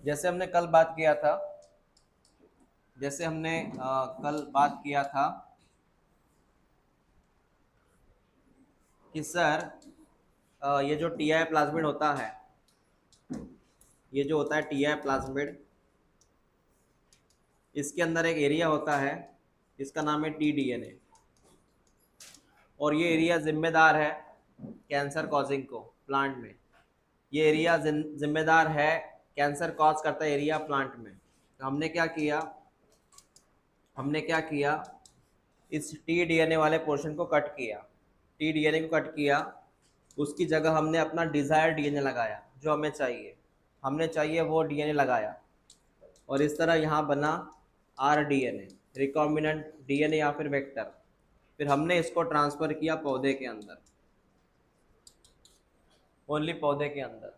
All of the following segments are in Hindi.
जैसे हमने कल बात किया था जैसे हमने कल बात किया था कि सर ये जो टी आई प्लाज्मिड होता है, ये जो होता है टी आई प्लाज्मिड, इसके अंदर एक एरिया होता है, इसका नाम है टी डी एन ए। और ये एरिया जिम्मेदार है कैंसर कॉजिंग को प्लांट में। ये एरिया जिम्मेदार है, कैंसर कॉज करता है एरिया प्लांट में। तो हमने क्या किया, इस टी डीएनए वाले पोर्शन को कट किया, टी डीएनए को कट किया, उसकी जगह हमने अपना डिज़ायर डीएनए लगाया, जो हमें चाहिए, हमने चाहिए वो डीएनए लगाया। और इस तरह यहाँ बना आर डीएनए, रिकॉम्बिनेंट डीएनए या फिर वेक्टर। फिर हमने इसको ट्रांसफ़र किया पौधे के अंदर, ओनली पौधे के अंदर।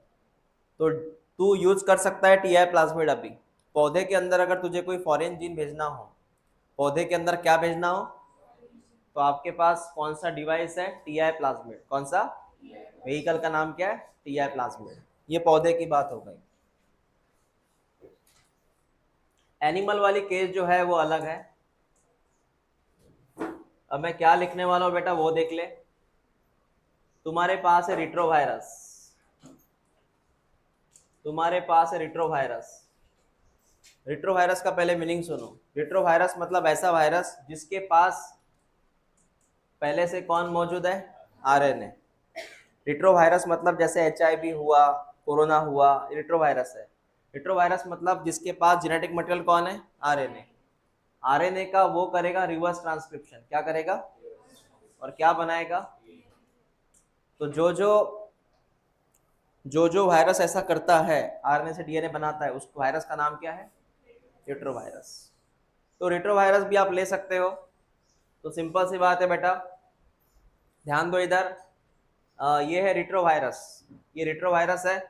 तो तू यूज़ कर सकता है टी आई प्लाज्मिड अभी पौधे के अंदर। अगर तुझे कोई फॉरेन जीन भेजना हो, पौधे के अंदर क्या भेजना हो, तो आपके पास कौन सा डिवाइस है, टी आई प्लाज्मिड। कौन सा व्हीकल का नाम क्या है, टी आई प्लाज्मिड। ये पौधे की बात हो गई। एनिमल वाली केस जो है वो अलग है। अब मैं क्या लिखने वाला हूँ बेटा वो देख ले। तुम्हारे पास है रिट्रोवायरस, तुम्हारे पास है रिट्रोवायरस। रिट्रोवायरस का पहले मीनिंग सुनो। रिट्रोवायरस मतलब ऐसा वायरस जिसके पास पहले से कौन मौजूद है, आरएनए। रिट्रोवायरस मतलब जैसे एचआईवी हुआ, कोरोना हुआ, रिट्रोवायरस है। रिट्रोवायरस मतलब जिसके पास जेनेटिक मटेरियल कौन है, आरएनए। आरएनए का वो करेगा रिवर्स ट्रांसक्रिप्शन। क्या करेगा और क्या बनाएगा। तो जो वायरस ऐसा करता है, आरएनए से डीएनए बनाता है, उस वायरस का नाम क्या है, रिट्रोवायरस। तो रिट्रोवायरस भी आप ले सकते हो। तो सिंपल सी बात है बेटा, ध्यान दो इधर। ये है रिट्रोवायरस, ये रिट्रोवायरस है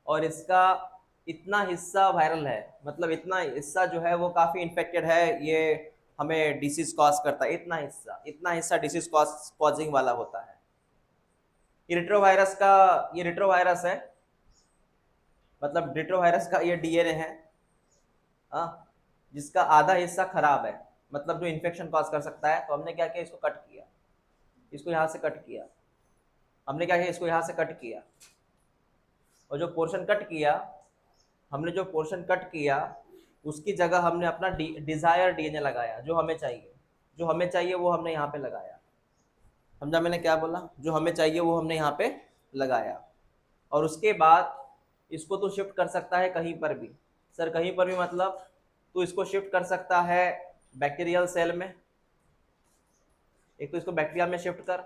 और इसका इतना हिस्सा वायरल है, मतलब इतना हिस्सा जो है वो काफ़ी इन्फेक्टेड है, ये हमें डिसीज कॉज करता है। इतना हिस्सा डिसीज कॉजिंग वाला होता है। ये रिट्रोवायरस है, मतलब रिट्रोवायरस का ये डीएनए है, हाँ, जिसका आधा हिस्सा खराब है, मतलब जो इन्फेक्शन कॉज कर सकता है। तो हमने क्या किया, इसको कट किया, इसको यहाँ से कट किया। हमने क्या किया, इसको यहाँ से कट किया। और जो पोर्शन कट किया, हमने जो पोर्शन कट किया उसकी जगह हमने अपना डिज़ायर डीएनए लगाया, जो हमें चाहिए। जो हमें चाहिए वो हमने यहाँ पे लगाया। समझा मैंने क्या बोला, जो हमें चाहिए वो हमने यहाँ पे लगाया। और उसके बाद इसको तो शिफ्ट कर सकता है कहीं पर भी। सर कहीं पर भी मतलब, तो इसको शिफ्ट कर सकता है बैक्टीरियल सेल में, एक तो इसको बैक्टीरिया में शिफ्ट कर,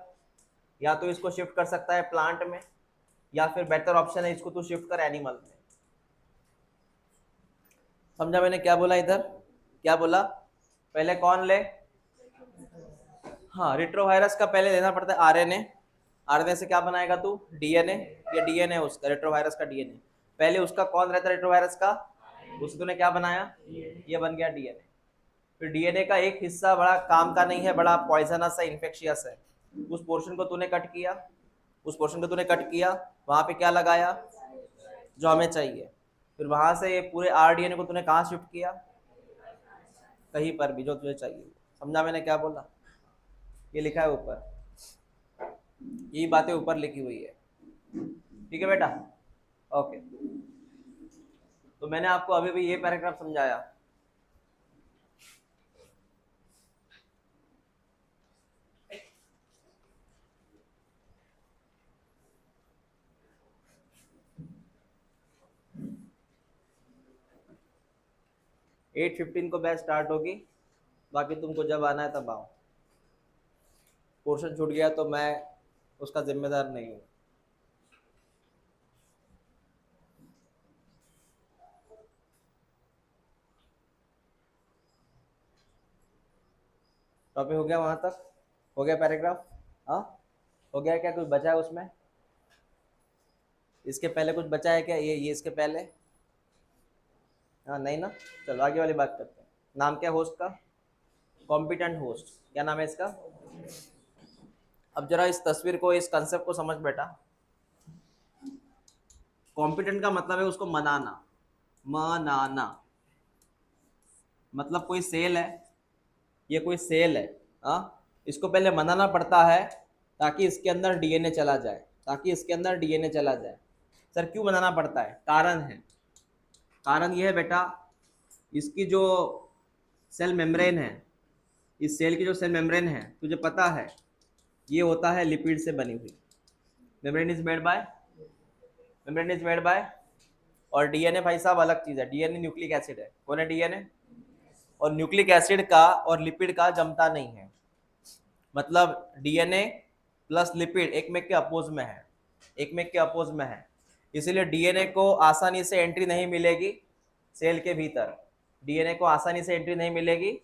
या तो इसको शिफ्ट कर सकता है प्लांट में, या फिर बेटर ऑप्शन है इसको तो शिफ्ट कर एनिमल में। समझा मैंने क्या बोला इधर, क्या बोला। पहले कौन ले, हाँ, रिट्रोवायरस का पहले लेना पड़ता है आरएनए। आरएनए से क्या बनाएगा तू, डीएनए। ये डीएनए उसका, रिट्रोवायरस का डीएनए। पहले उसका कौन रहता है, रिट्रोवायरस का, उससे तूने क्या बनाया, ये बन गया डीएनए। फिर डीएनए का एक हिस्सा बड़ा काम का नहीं है, बड़ा पॉइजनस है, इन्फेक्शियस है। उस पोर्शन को तूने कट किया, उस पोर्शन को तूने कट किया, वहां पे क्या लगाया, जो हमें चाहिए। फिर वहां से ये पूरे आरडीएनए को तूने कहाँ शिफ्ट किया, कहीं पर भी जो तुझे चाहिए। समझा मैंने क्या बोला, ये लिखा है ऊपर, यही बातें ऊपर लिखी हुई है। ठीक है बेटा, ओके। तो मैंने आपको अभी भी ये पैराग्राफ समझाया। एट 15 को बैच स्टार्ट होगी, बाकी तुमको जब आना है तब आओ। पोर्शन छूट गया तो मैं उसका जिम्मेदार नहीं हूँ। टॉपिक हो गया वहां तक, हो गया पैराग्राफ, हाँ, हो गया। क्या कुछ बचा है उसमें, इसके पहले कुछ बचा है क्या, ये इसके पहले, हाँ नहीं ना। चलो आगे वाली बात करते हैं। नाम क्या होस्ट का, कॉम्पिटेंट होस्ट, क्या नाम है इसका। अब जरा इस तस्वीर को, इस कंसेप्ट को समझ बेटा। कॉम्पिटेंट का मतलब है उसको मनाना, मनाना मतलब कोई सेल है, ये कोई सेल है, इसको पहले मनाना पड़ता है ताकि इसके अंदर डीएनए चला जाए, ताकि इसके अंदर डीएनए चला जाए। सर क्यों मनाना पड़ता है? कारण है, कारण ये है बेटा, इसकी जो सेल मेम्ब्रेन है, इस सेल की जो सेल मेम्ब्रेन है, तुझे पता है ये होता है लिपिड से बनी हुई। Membrane is made by, membrane is made by, और डीएनए भाई साहब अलग चीज है, डीएनए न्यूक्लिक एसिड है। कौन है डीएनए? और न्यूक्लिक एसिड का और लिपिड का जमता नहीं है, मतलब डीएनए प्लस लिपिड एक में के अपोज में है, एक में के अपोज में है, इसीलिए डीएनए को आसानी से एंट्री नहीं मिलेगी सेल के भीतर, डीएनए को आसानी से एंट्री नहीं मिलेगी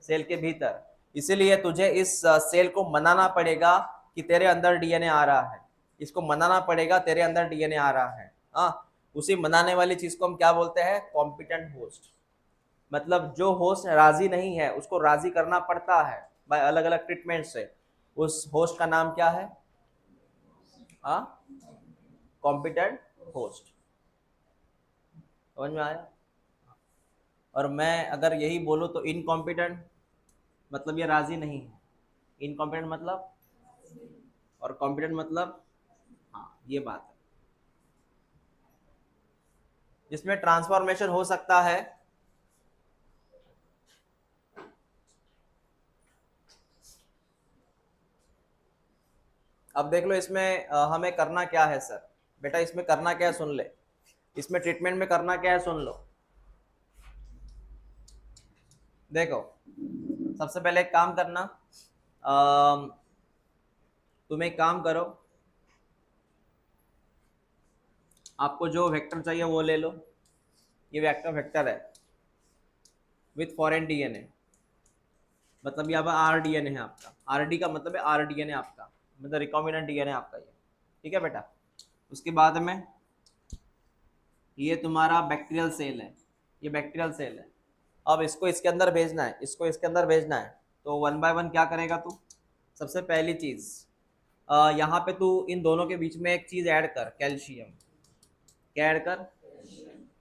सेल के भीतर, इसीलिए तुझे इस सेल को मनाना पड़ेगा कि तेरे अंदर डीएनए आ रहा है, इसको मनाना पड़ेगा तेरे अंदर डीएनए आ रहा है। उसी मनाने वाली चीज को हम क्या बोलते हैं? Competent host. मतलब जो होस्ट राजी नहीं है उसको राजी करना पड़ता है बाय अलग अलग ट्रीटमेंट से, उस होस्ट का नाम क्या है? Competent host. समझ में आया? और मैं अगर यही बोलूं तो इनकॉम्पिटेंट मतलब ये राजी नहीं है, इनकॉम्पिटेंट मतलब, और कॉम्पिटेंट मतलब, हाँ ये बात है। जिसमें ट्रांसफॉर्मेशन हो सकता है, अब देख लो इसमें हमें करना क्या है सर? बेटा इसमें करना क्या है सुन ले, इसमें ट्रीटमेंट में करना क्या है सुन लो। देखो सबसे पहले एक काम करना, तुम एक काम करो, आपको जो वेक्टर चाहिए वो ले लो, ये वेक्टर है विथ फॉरेन डीएनए, मतलब यहाँ पर आर डीएनए है आपका, आर डी का मतलब है आर डीएनए आपका, मतलब रिकॉम्बिनेंट डीएनए आपका ये, ठीक है बेटा। उसके बाद में ये तुम्हारा बैक्टीरियल सेल है, ये बैक्टीरियल सेल है, अब इसको इसके अंदर भेजना है, इसको इसके अंदर भेजना है, तो वन बाय वन क्या करेगा तू? सबसे पहली चीज यहाँ पे तू इन दोनों के बीच में एक चीज ऐड कर, कैल्शियम। क्या ऐड कर?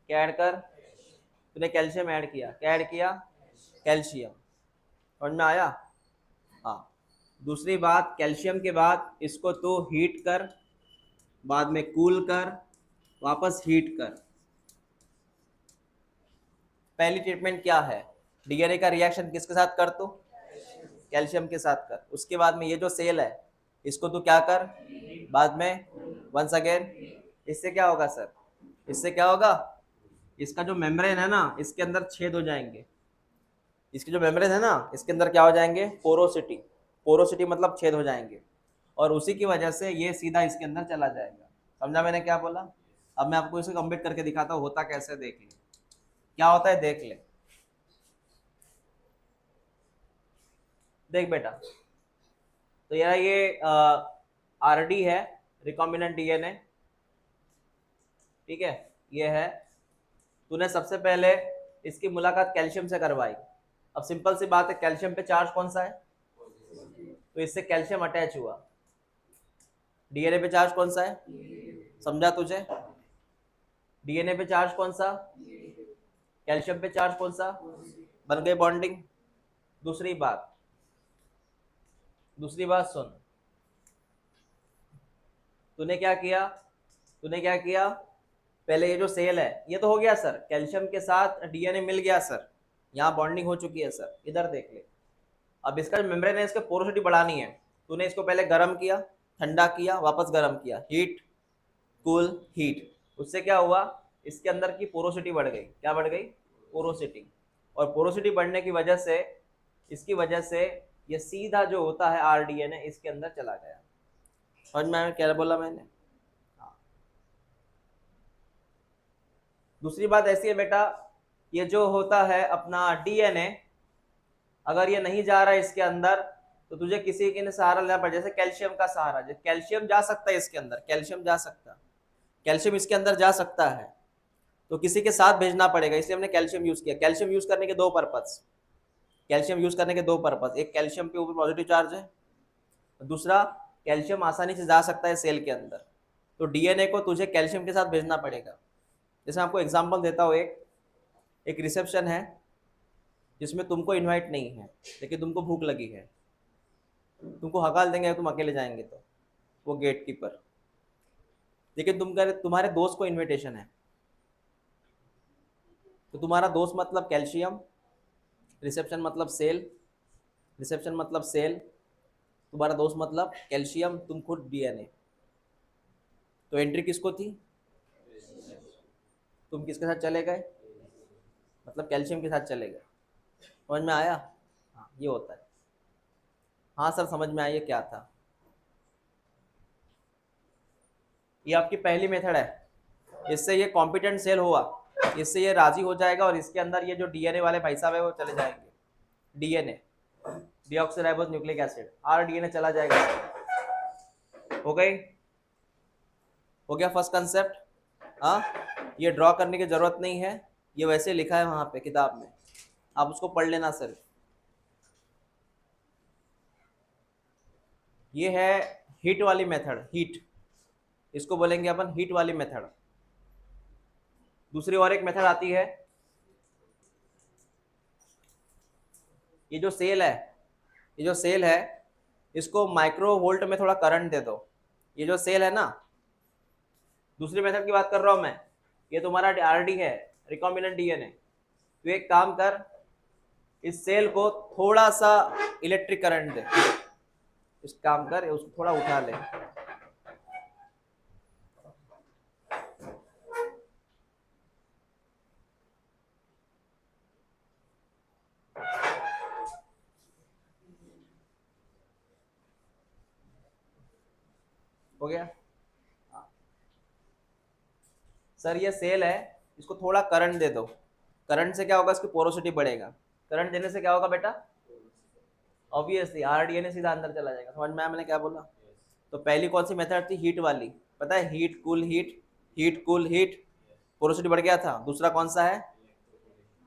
क्या ऐड कर? तूने कैल्शियम ऐड किया, क्या ऐड किया? कैल्शियम। समझ में आया? हाँ। दूसरी बात, कैल्शियम के बाद इसको तू हीट कर, बाद में कूल कर, वापस हीट कर। पहली ट्रीटमेंट क्या है? डीएनए का रिएक्शन किसके साथ कर तू? कैल्शियम के साथ कर। उसके बाद में ये जो सेल है इसको तू क्या कर, बाद में वंस अगेन, इससे क्या होगा सर? इससे क्या होगा? इसका जो मेम्ब्रेन है ना इसके अंदर छेद हो जाएंगे, इसकी जो मेम्ब्रेन है ना इसके अंदर क्या हो जाएंगे? पोरोसिटी, पोरोसिटी मतलब छेद हो जाएंगे, और उसी की वजह से ये सीधा इसके अंदर चला जाएगा। समझा मैंने क्या बोला? अब मैं आपको इसे कंप्लीट करके दिखाता हूँ होता कैसे, देख ले क्या होता है, देख ले। देख बेटा, तो यार ये आरडी है, रिकॉम्बिनेंट डीएनए, ठीक है, ये है। तूने सबसे पहले इसकी मुलाकात कैल्शियम से करवाई, अब सिंपल सी बात है, कैल्शियम पे चार्ज कौन सा है? तो इससे कैल्शियम अटैच हुआ। डीएनए पे चार्ज कौन सा है? समझा तुझे? डीएनए पे चार्ज कौन सा? कैल्शियम पे चार्ज कौन सा? बन गई बॉन्डिंग। दूसरी बात, दूसरी बात सुन, तूने क्या किया, तूने क्या किया, पहले ये जो सेल है ये तो हो गया सर, कैल्शियम के साथ डीएनए मिल गया सर, यहाँ बॉन्डिंग हो चुकी है सर, इधर देख ले। अब इसका जो मेम्ब्रेन है इसकी पोरोसिटी बढ़ानी है, तूने इसको पहले गर्म किया, ठंडा किया, वापस गर्म किया, हीट कूल हीट, उससे क्या हुआ? इसके अंदर की पोरोसिटी बढ़ गई। क्या बढ़ गई? पोरोसिटी। और पोरोसिटी बढ़ने की वजह से, इसकी वजह से ये सीधा जो होता है आरडीएनए इसके अंदर चला गया। समझ में आया क्या बोला मैंने? हाँ। दूसरी बात ऐसी है बेटा, ये जो होता है अपना डीएनए, अगर ये नहीं जा रहा है इसके अंदर तो तुझे किसी के सहारा लेना पड़े, जैसे कैल्शियम का सहारा, जैसे कैल्शियम जा सकता है इसके अंदर, कैल्शियम जा सकता है, कैल्शियम इसके अंदर जा सकता है, तो किसी के साथ भेजना पड़ेगा, इसलिए हमने कैल्शियम यूज किया। कैल्शियम यूज करने के दो पर्पस, कैल्शियम यूज करने के दो पर्पस, एक कैल्शियम के ऊपर पॉजिटिव चार्ज है, दूसरा कैल्शियम आसानी से जा सकता है सेल के अंदर, तो डीएनए को तुझे कैल्शियम के साथ भेजना पड़ेगा। जैसे आपको एग्जांपल देता हूँ, एक रिसेप्शन है जिसमें तुमको इनवाइट नहीं है, लेकिन तुमको भूख लगी है, तुमको हकाल देंगे तुम अकेले जाएंगे तो वो गेट कीपर, लेकिन तुम्हारे दोस्त को इनविटेशन है, तो तुम्हारा दोस्त मतलब कैल्शियम, रिसेप्शन मतलब सेल, रिसेप्शन मतलब सेल, तुम्हारा दोस्त मतलब कैल्शियम, तुम खुद डीएनए। तो एंट्री किसको थी? तुम किसके साथ चले गए? मतलब कैल्शियम के साथ चले गए। समझ में आया? हाँ ये होता है। हाँ सर समझ में आया, क्या था? ये आपकी पहली मेथड है, इससे ये कॉम्पिटेंट सेल हुआ, इससे ये राजी हो जाएगा और इसके अंदर ये जो डीएनए वाले भाई साहब है वो चले जाएंगे। DNA deoxyribose nucleic acid, rDNA चला जाएगा। हो गई? हो गया फर्स्ट कंसेप्ट। हाँ ये ड्रॉ करने की जरूरत नहीं है, ये वैसे लिखा है वहां पे किताब में, आप उसको पढ़ लेना सिर्फ। ये है हीट वाली मेथड, हीट, इसको बोलेंगे अपन हीट वाली मेथड। दूसरी और एक मेथड आती है, ये जो सेल है, ये जो सेल है इसको माइक्रो वोल्ट में थोड़ा करंट दे दो। ये जो सेल है ना, दूसरी मेथड की बात कर रहा हूं मैं, ये तुम्हारा आरडी है, रिकॉम्बिनेंट डीएनए। तो एक काम कर, इस सेल को थोड़ा सा इलेक्ट्रिक करंट दे, इस काम कर उसको थोड़ा उठा ले। हो गया? सर ये सेल है, इसको थोड़ा करंट दे दो, करंट से क्या होगा, इसकी पोरोसिटी बढ़ेगा। करंट देने से क्या होगा बेटा? ऑब्वियसली आरडीएनए सीधा अंदर चला जाएगा। समझ में आया मैंने क्या बोला? तो पहली कौन सी मेथड थी? हीट वाली, पता है, heat cool heat, heat cool heat, porosity बढ़ गया था। दूसरा कौन सा है?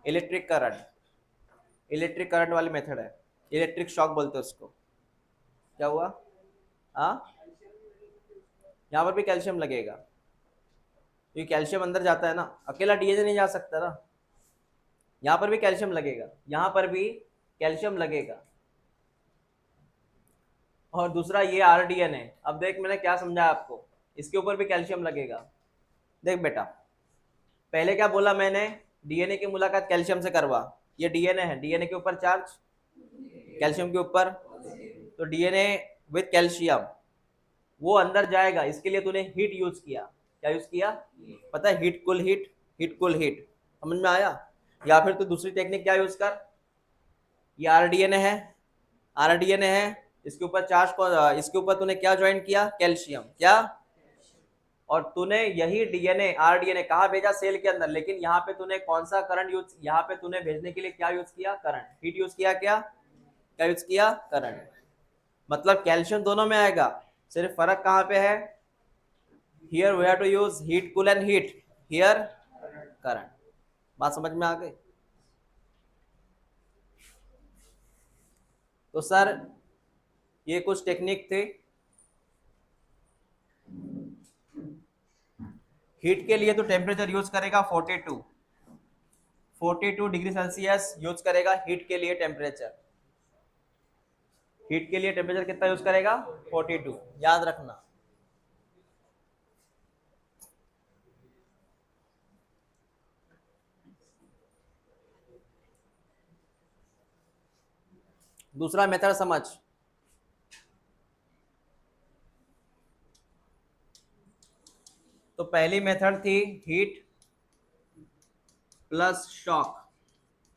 इलेक्ट्रिक करंट, इलेक्ट्रिक करंट वाली मेथड है, इलेक्ट्रिक शॉक बोलते हैं उसको। क्या हुआ? हाँ यहाँ पर भी कैल्शियम लगेगा, क्योंकि कैल्शियम अंदर जाता है ना, अकेला डीएनए नहीं जा सकता ना। यहाँ पर भी कैल्शियम लगेगा, यहाँ पर भी कैल्शियम लगेगा। और दूसरा ये आरडीएनए, अब देख मैंने क्या समझाया आपको, इसके ऊपर भी कैल्शियम लगेगा। देख बेटा, पहले क्या बोला मैंने, डीएनए की मुलाकात कैल्शियम से करवा, ये डीएनए है, डीएनए के ऊपर चार्ज कैल्शियम के ऊपर, तो डीएनए विद कैल्शियम वो अंदर जाएगा, इसके लिए तूने हीट यूज किया। क्या यूज किया? पता है, हीट कुल हीट, हीट कुल हीट। समझ में आया? या फिर तू दूसरी टेक्निक क्या यूज कर, ये आरडीएनए है, आरडीएनए है, इसके ऊपर चार्ज को, इसके ऊपर तूने क्या ज्वाइन किया? कैल्शियम। क्या? और तूने यही डीएनए आरडीएनए कहाँ भेजा? सेल के अंदर। लेकिन यहाँ पे तूने कौन सा करंट यूज, यहाँ पे तूने भेजने के लिए क्या यूज किया? करंट। हीट यूज किया, क्या यूज किया? करंट। मतलब कैल्शियम दोनों में आएगा, सिर्फ फर्क कहाँ पे है? Here we have to use heat cool and heat, here current. बात समझ में आ गई? तो सर ये कुछ टेक्निक थी। हीट के लिए तो टेम्परेचर यूज करेगा 42 डिग्री सेल्सियस यूज करेगा हीट के लिए टेम्परेचर। हीट के लिए टेम्परेचर कितना यूज करेगा? 42, याद रखना। दूसरा मेथड समझ, तो पहली मेथड थी हीट प्लस शॉक,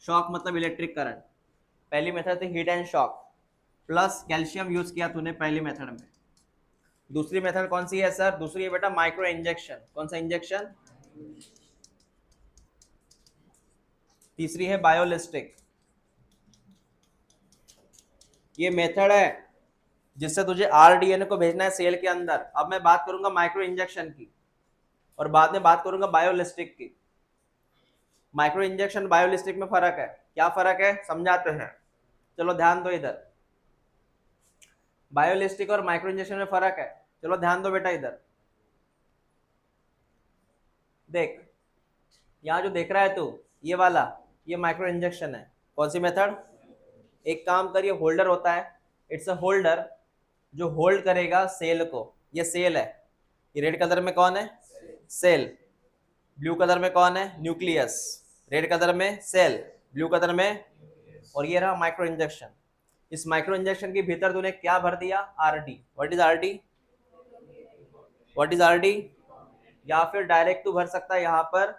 शॉक मतलब इलेक्ट्रिक करंट। पहली मेथड थी heat and shock, plus calcium use किया तूने पहली मेथड में। दूसरी मेथड कौन सी है सर? दूसरी है बेटा माइक्रो इंजेक्शन। कौन सा इंजेक्शन? तीसरी है बायोलिस्टिक। ये मेथड है जिससे तुझे आरडीएनए को भेजना है सेल के अंदर। अब मैं बात करूंगा माइक्रो इंजेक्शन की और बाद में बात करूंगा बायोलिस्टिक की। माइक्रो इंजेक्शन बायोलिस्टिक में फर्क है, क्या फर्क है समझाते हैं, चलो ध्यान दो इधर। बायोलिस्टिक और माइक्रो इंजेक्शन में फर्क है, चलो ध्यान दो बेटा इधर। देख, यहाँ जो देख रहा है तू, ये वाला, ये माइक्रो इंजेक्शन है। कौन सी मेथड? एक काम करिए, होल्डर होता है, इट्स अ होल्डर जो होल्ड करेगा सेल को। ये सेल है, ये रेड कलर में कौन है? सेल। ब्लू कलर में कौन है? न्यूक्लियस। रेड कलर में सेल, ब्लू कलर में, और ये रहा माइक्रो इंजेक्शन। इस माइक्रो इंजेक्शन के भीतर तूने क्या भर दिया? RD. What is RD? What is RD? या फिर डायरेक्ट तू भर सकता है यहाँ पर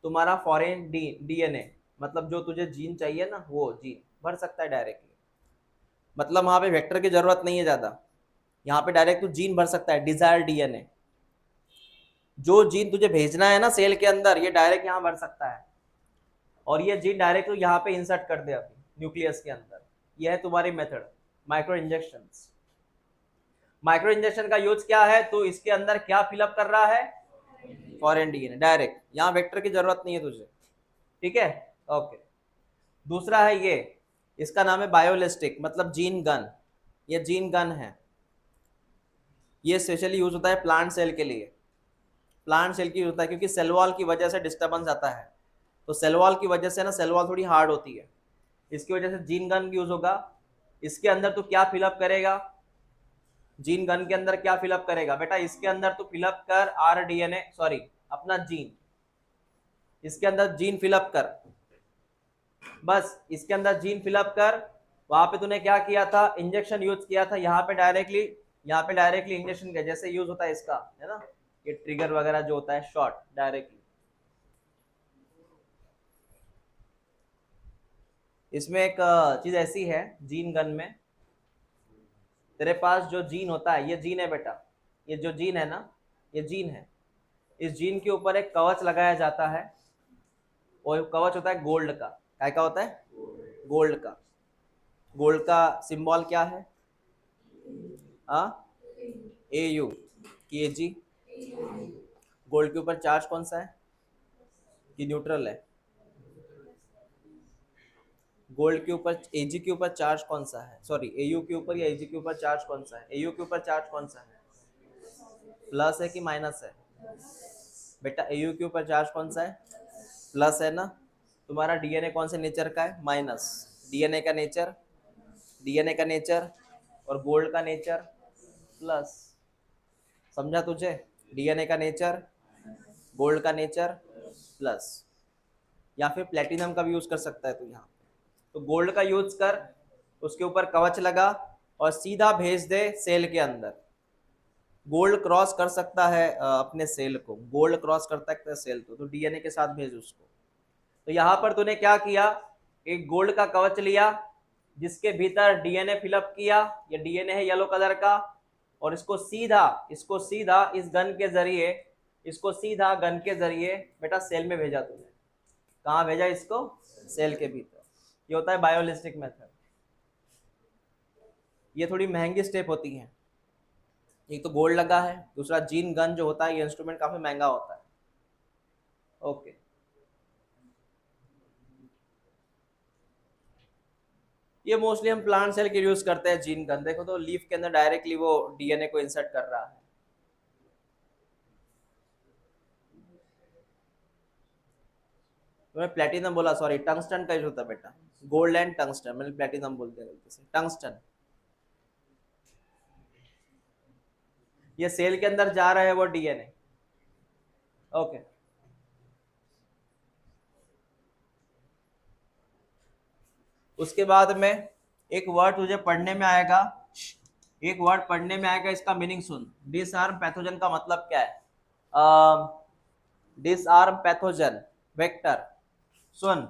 तुम्हारा फॉरेन डीएनए, मतलब जो तुझे जीन चाहिए ना, वो जीन भर सकता है डायरेक्टली। मतलब वहां पे वेक्टर की जरूरत नहीं है ज्यादा, यहाँ पे डायरेक्ट तू जीन भर सकता है, डिजायर डीएनए। जो जीन तुझे भेजना है ना सेल के अंदर, ये डायरेक्ट यहाँ भर सकता है, और ये जीन डायरेक्ट तू यहाँ पे इंसर्ट कर दे अभी न्यूक्लियस के अंदर। ये है तुम्हारी method micro injection. Micro injection का यूज क्या है? तो इसके अंदर क्या फिलअप कर रहा है? फॉरेन डीएनए डायरेक्ट, यहाँ वेक्टर की जरूरत नहीं है तुझे। ठीक है, ओके। दूसरा है ये, इसका नाम है बायोलिस्टिक, मतलब जीन गन। ये जीन गन है, ये स्पेशली यूज होता है प्लांट सेल के लिए। प्लांट सेल की होता है क्योंकि सेल वॉल की वजह से डिस्टर्बेंस आता है, तो सेल वॉल की वजह से ना सेल वॉल थोड़ी हार्ड होती है, इसकी वजह से जीन गन यूज होगा। इसके अंदर तू क्या फिलअप करेगा? जीन गन के अंदर क्या फिलअप करेगा बेटा? इसके अंदर तू फिलअप कर आरडीएनए, सॉरी अपना जीन, इसके अंदर जीन फिलअप कर, बस इसके अंदर जीन फिलअप कर। वहां पे तूने क्या किया था? इंजेक्शन यूज किया था, यहाँ पे डायरेक्टली इंजेक्शन का जैसे यूज होता है इसका, है ना, ये ट्रिगर वगैरह जो होता है शॉट डायरेक्टली। इसमें एक चीज ऐसी है जीन गन में, तेरे पास जो जीन होता है, ये जीन है बेटा, ये जो जीन है ना, ये जीन है। इस जीन के ऊपर एक कवच लगाया जाता है, और कवच होता है गोल्ड का। क्या का होता है? गोल्ड का। गोल्ड का सिंबल क्या है? ए यू की ए जी। गोल्ड के ऊपर चार्ज कौन सा है? कि न्यूट्रल है? गोल्ड के ऊपर एजी के ऊपर चार्ज कौन सा है? सॉरी, एयू के ऊपर या एजी के ऊपर चार्ज कौन सा है? एयू के ऊपर चार्ज कौन सा है? प्लस है कि माइनस है? बेटा एयू के ऊपर चार्ज कौन सा है? प्लस है ना। तुम्हारा डीएनए कौन से नेचर का है? माइनस। डीएनए का नेचर, डीएनए का नेचर और गोल्ड का नेचर प्लस। समझा तुझे? डीएनए का नेचर, गोल्ड का नेचर प्लस। या फिर प्लेटिनम का भी यूज कर सकता है तू यहाँ। तो गोल्ड का यूज कर, उसके ऊपर कवच लगा और सीधा भेज दे सेल के अंदर। गोल्ड क्रॉस कर सकता है अपने सेल को, गोल्ड क्रॉस कर सकता है सेल तो डीएनए के साथ भेज उसको। तो यहाँ पर तूने क्या किया? एक गोल्ड का कवच लिया जिसके भीतर डीएनए फिलअप किया, ये डीएनए है येलो कलर का, और इसको सीधा इस गन के जरिए, इसको सीधा गन के जरिए बेटा सेल में भेजा तूने। कहाँ भेजा इसको? सेल के भीतर। ये होता है बायोलिस्टिक मेथड। ये थोड़ी महंगी स्टेप होती है, एक तो गोल्ड लगा है, दूसरा जीन गन जो होता है, ये इंस्ट्रूमेंट काफी महंगा होता है। ओके, ये मोस्टली हम प्लांट सेल के यूज करते हैं जीन गन। देखो तो लीफ के अंदर डायरेक्टली वो डीएनए को इंसर्ट कर रहा है। तो मैं प्लेटिनम बोला, सॉरी टंगस्टन का यूज होता है बेटा। गोल्ड एंड टंगस्टन, मैंने प्लेटिनम बोल दिया गलती से, टंगस्टन। ये सेल के अंदर जा रहा है वो डीएनए। ओके, उसके बाद में एक वर्ड तुझे पढ़ने में आएगा, एक वर्ड पढ़ने में आएगा, इसका मीनिंग सुन। डिसआर्म पैथोजन का मतलब क्या है? Disarm pathogen vector. सुन,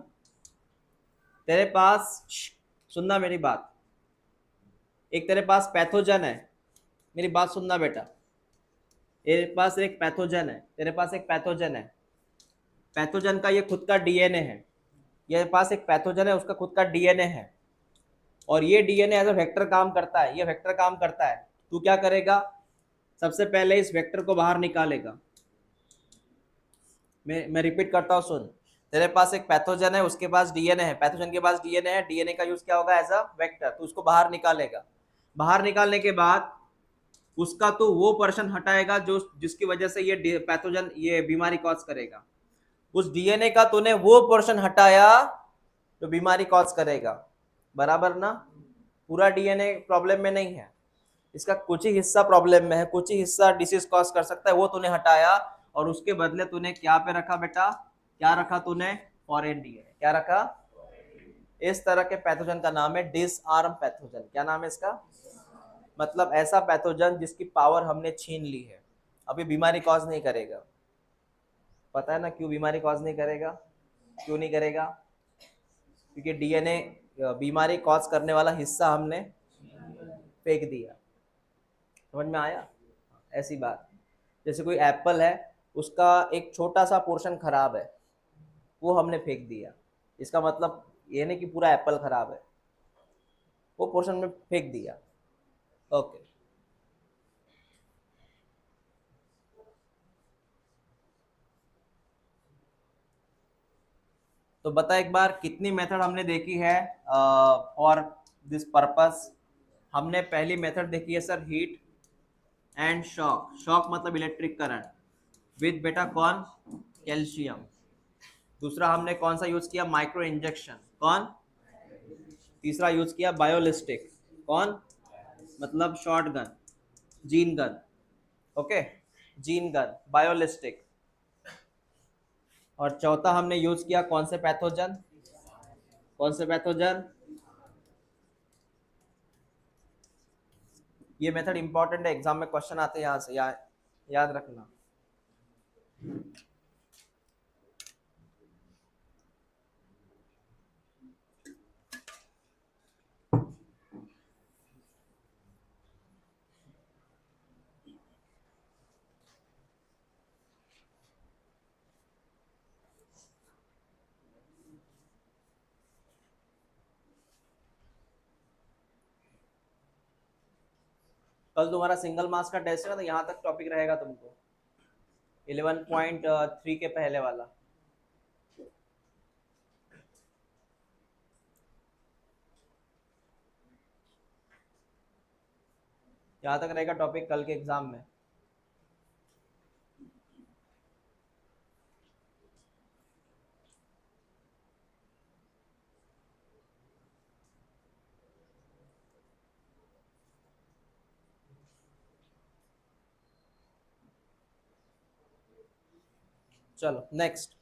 तेरे पास, सुनना मेरी बात, एक तेरे पास पैथोजन है, मेरी बात सुनना बेटा। तेरे पास एक पैथोजन है, तेरे पास एक पैथोजन है, पैथोजन का ये खुद का डीएनए है, ये पास एक पैथोजन है, उसका खुद का डीएनए है, और ये डीएनए एज अ वेक्टर काम करता है, ये वेक्टर काम करता है। तू क्या करेगा? सबसे पहले इस वेक्टर को बाहर निकालेगा। मैं रिपीट करता हूँ, सुन। तेरे पास एक पैथोजन है, उसके पास डीएनए है, पैथोजन के पास डीएनए है, डीएनए का यूज क्या होगा? As a vector. तो उसको बाहर निकालेगा। बाहर निकालने के बाद उसका तो वो पर्सन हटाएगा जो जिसकी वजह से ये पैथोजन ये बीमारी कॉज करेगा। उस डीएनए का तूने वो पोर्शन हटाया जो बीमारी कॉज करेगा, बराबर ना। पूरा डीएनए प्रॉब्लम में नहीं है, इसका कुछ ही हिस्सा प्रॉब्लम में है, कुछ ही हिस्सा डिसीज कॉज कर सकता है, वो तूने हटाया और उसके बदले तूने क्या पे रखा बेटा, क्या रखा तूने, फॉरेन डीएनए। क्या रखा? इस तरह के पैथोजन का नाम है डिसआर्म पैथोजन। क्या नाम है इसका? मतलब ऐसा पैथोजन जिसकी पावर हमने छीन ली है, अभी बीमारी कॉज नहीं करेगा। पता है ना क्यों बीमारी कॉज नहीं करेगा? क्यों नहीं करेगा? क्योंकि डीएनए बीमारी कॉज करने वाला हिस्सा हमने फेंक दिया। समझ में आया? ऐसी बात, जैसे कोई एप्पल है, उसका एक छोटा सा पोर्शन खराब है, वो हमने फेंक दिया, इसका मतलब ये नहीं कि पूरा एप्पल खराब है, वो पोर्शन में फेंक दिया। ओके, तो बता एक बार कितनी मेथड हमने देखी है फॉर दिस पर्पस। हमने पहली मेथड देखी है sir heat and shock. Shock मतलब इलेक्ट्रिक करंट विद बेटा कौन, कैल्शियम। दूसरा हमने कौन सा यूज किया, माइक्रो इंजेक्शन, कौन। तीसरा यूज किया बायोलिस्टिक, कौन, मतलब short gun, gene gun. Okay, gene gun, biolistic. और चौथा हमने यूज किया कौन से पैथोजन, कौन से पैथोजन। ये मेथड इंपॉर्टेंट है, एग्जाम में क्वेश्चन आते हैं यहाँ से, याद रखना। कल तुम्हारा सिंगल मास का टेस्ट है ना, तो यहाँ तक टॉपिक रहेगा तुमको, 11.3 के पहले वाला। यहाँ तक रहेगा टॉपिक कल के एग्जाम में। चलो नेक्स्ट।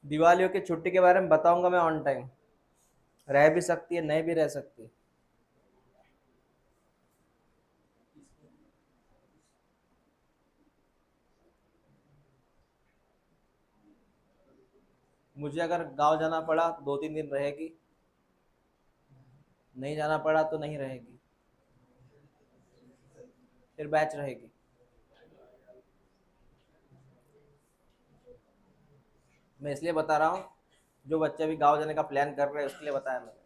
दिवालियों की छुट्टी के बारे में बताऊंगा मैं ऑन टाइम, रह भी सकती है नहीं भी रह सकती। मुझे अगर गांव जाना पड़ा 2-3 दिन रहेगी, नहीं जाना पड़ा तो नहीं रहेगी, फिर बैच रहेगी। मैं इसलिए बता रहा हूँ, जो बच्चे अभी गांव जाने का प्लान कर रहे हैं उसके लिए बताया मैंने,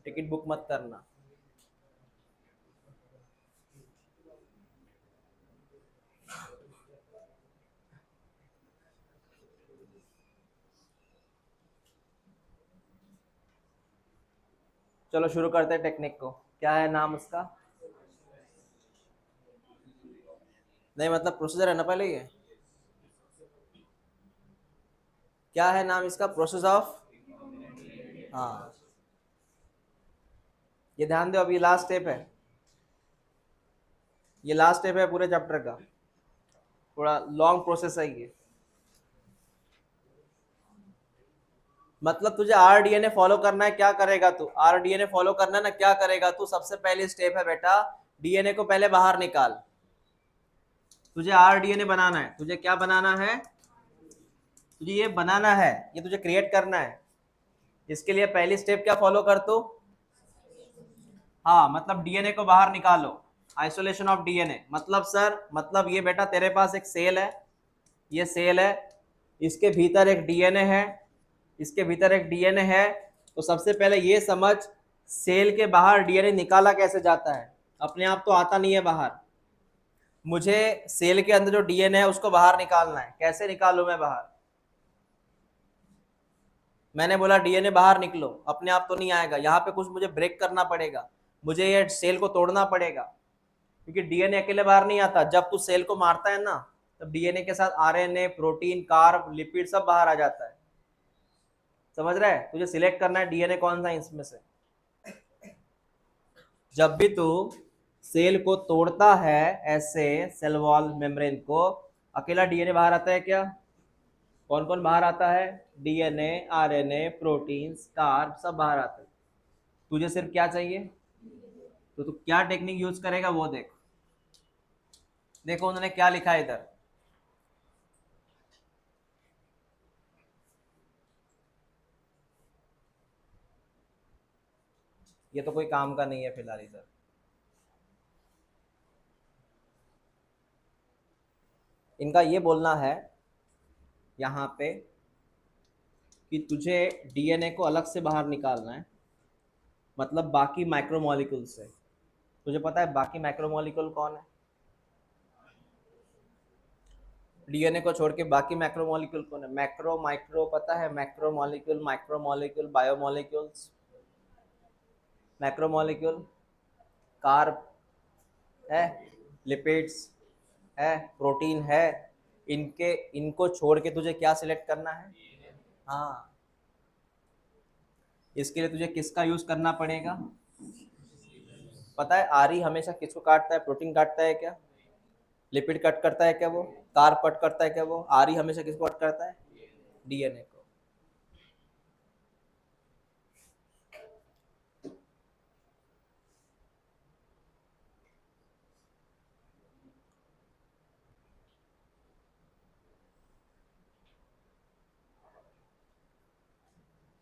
टिकट बुक मत करना। चलो शुरू करते हैं टेक्निक को। क्या है नाम उसका? नहीं मतलब प्रोसीजर है ना पहले, ये क्या है नाम इसका, प्रोसेस ऑफ। हाँ, ये ध्यान दो, अभी लास्ट स्टेप है, ये लास्ट स्टेप है पूरे चैप्टर का, थोड़ा लॉन्ग प्रोसेस है ये। मतलब तुझे आरडीएनए फॉलो करना है, क्या करेगा तू, आरडीएनए फॉलो करना है ना, क्या करेगा तू, सबसे पहली स्टेप है बेटा, डीएनए को पहले बाहर निकाल। तुझे आरडीएनए बनाना है, तुझे क्या बनाना है, तुझे ये बनाना है, ये तुझे क्रिएट करना है। इसके लिए पहली स्टेप क्या फॉलो कर तू, हाँ मतलब डीएनए को बाहर निकालो, आइसोलेशन ऑफ डीएनए। मतलब सर, मतलब ये बेटा तेरे पास एक सेल है, ये सेल है, इसके भीतर एक डीएनए है, इसके भीतर एक डीएनए है। तो सबसे पहले ये समझ, सेल के बाहर डीएनए निकाला कैसे जाता है। अपने आप तो आता नहीं है बाहर। मुझे सेल के अंदर जो डीएनए है उसको बाहर निकालना है। कैसे निकालूं मैं बाहर? मैंने बोला डीएनए बाहर निकलो, अपने आप तो नहीं आएगा। यहाँ पे कुछ मुझे ब्रेक करना पड़ेगा, मुझे ये सेल को तोड़ना पड़ेगा, क्योंकि डीएनए अकेले बाहर नहीं आता। जब तू सेल को मारता है ना, तब डीएनए के साथ आरएनए, प्रोटीन, कार्ब, लिपिड सब बाहर आ जाता है। समझ रहा है? तुझे सिलेक्ट करना है डीएनए कौन सा इसमें से। जब भी तू सेल को तोड़ता है ऐसे, सेल वॉल मेम्ब्रेन को, अकेला डीएनए बाहर आता है क्या? कौन कौन बाहर आता है? डीएनए, आरएनए, प्रोटीन्स, कार्ब सब बाहर आते हैं। तुझे सिर्फ क्या चाहिए? तो तू क्या टेक्निक यूज करेगा वो देख। देखो उन्होंने क्या लिखा है इधर। ये तो कोई काम का नहीं है फिलहाल इधर। इनका ये बोलना है यहाँ पे कि तुझे डीएनए को अलग से बाहर निकालना है, मतलब बाकी माइक्रोमोलिक्यूल से। तुझे पता है बाकी माइक्रोमोलिक्यूल कौन है? डीएनए को छोड़ के बाकी मैक्रोमोलिक्यूल कौन है? मैक्रो, माइक्रो पता है? Macromolecule, micromolecule, biomolecules. Macromolecule carb है, लिपिड्स है, प्रोटीन है। इनके इनको छोड़ के तुझे क्या सिलेक्ट करना है? हाँ, इसके लिए तुझे किसका यूज करना पड़ेगा? पता है आरी हमेशा किसको काटता है? प्रोटीन काटता है क्या? लिपिड कट करता है क्या? वो कार्ब कट करता है क्या? वो आरी हमेशा किसको कट करता है? डीएनए को।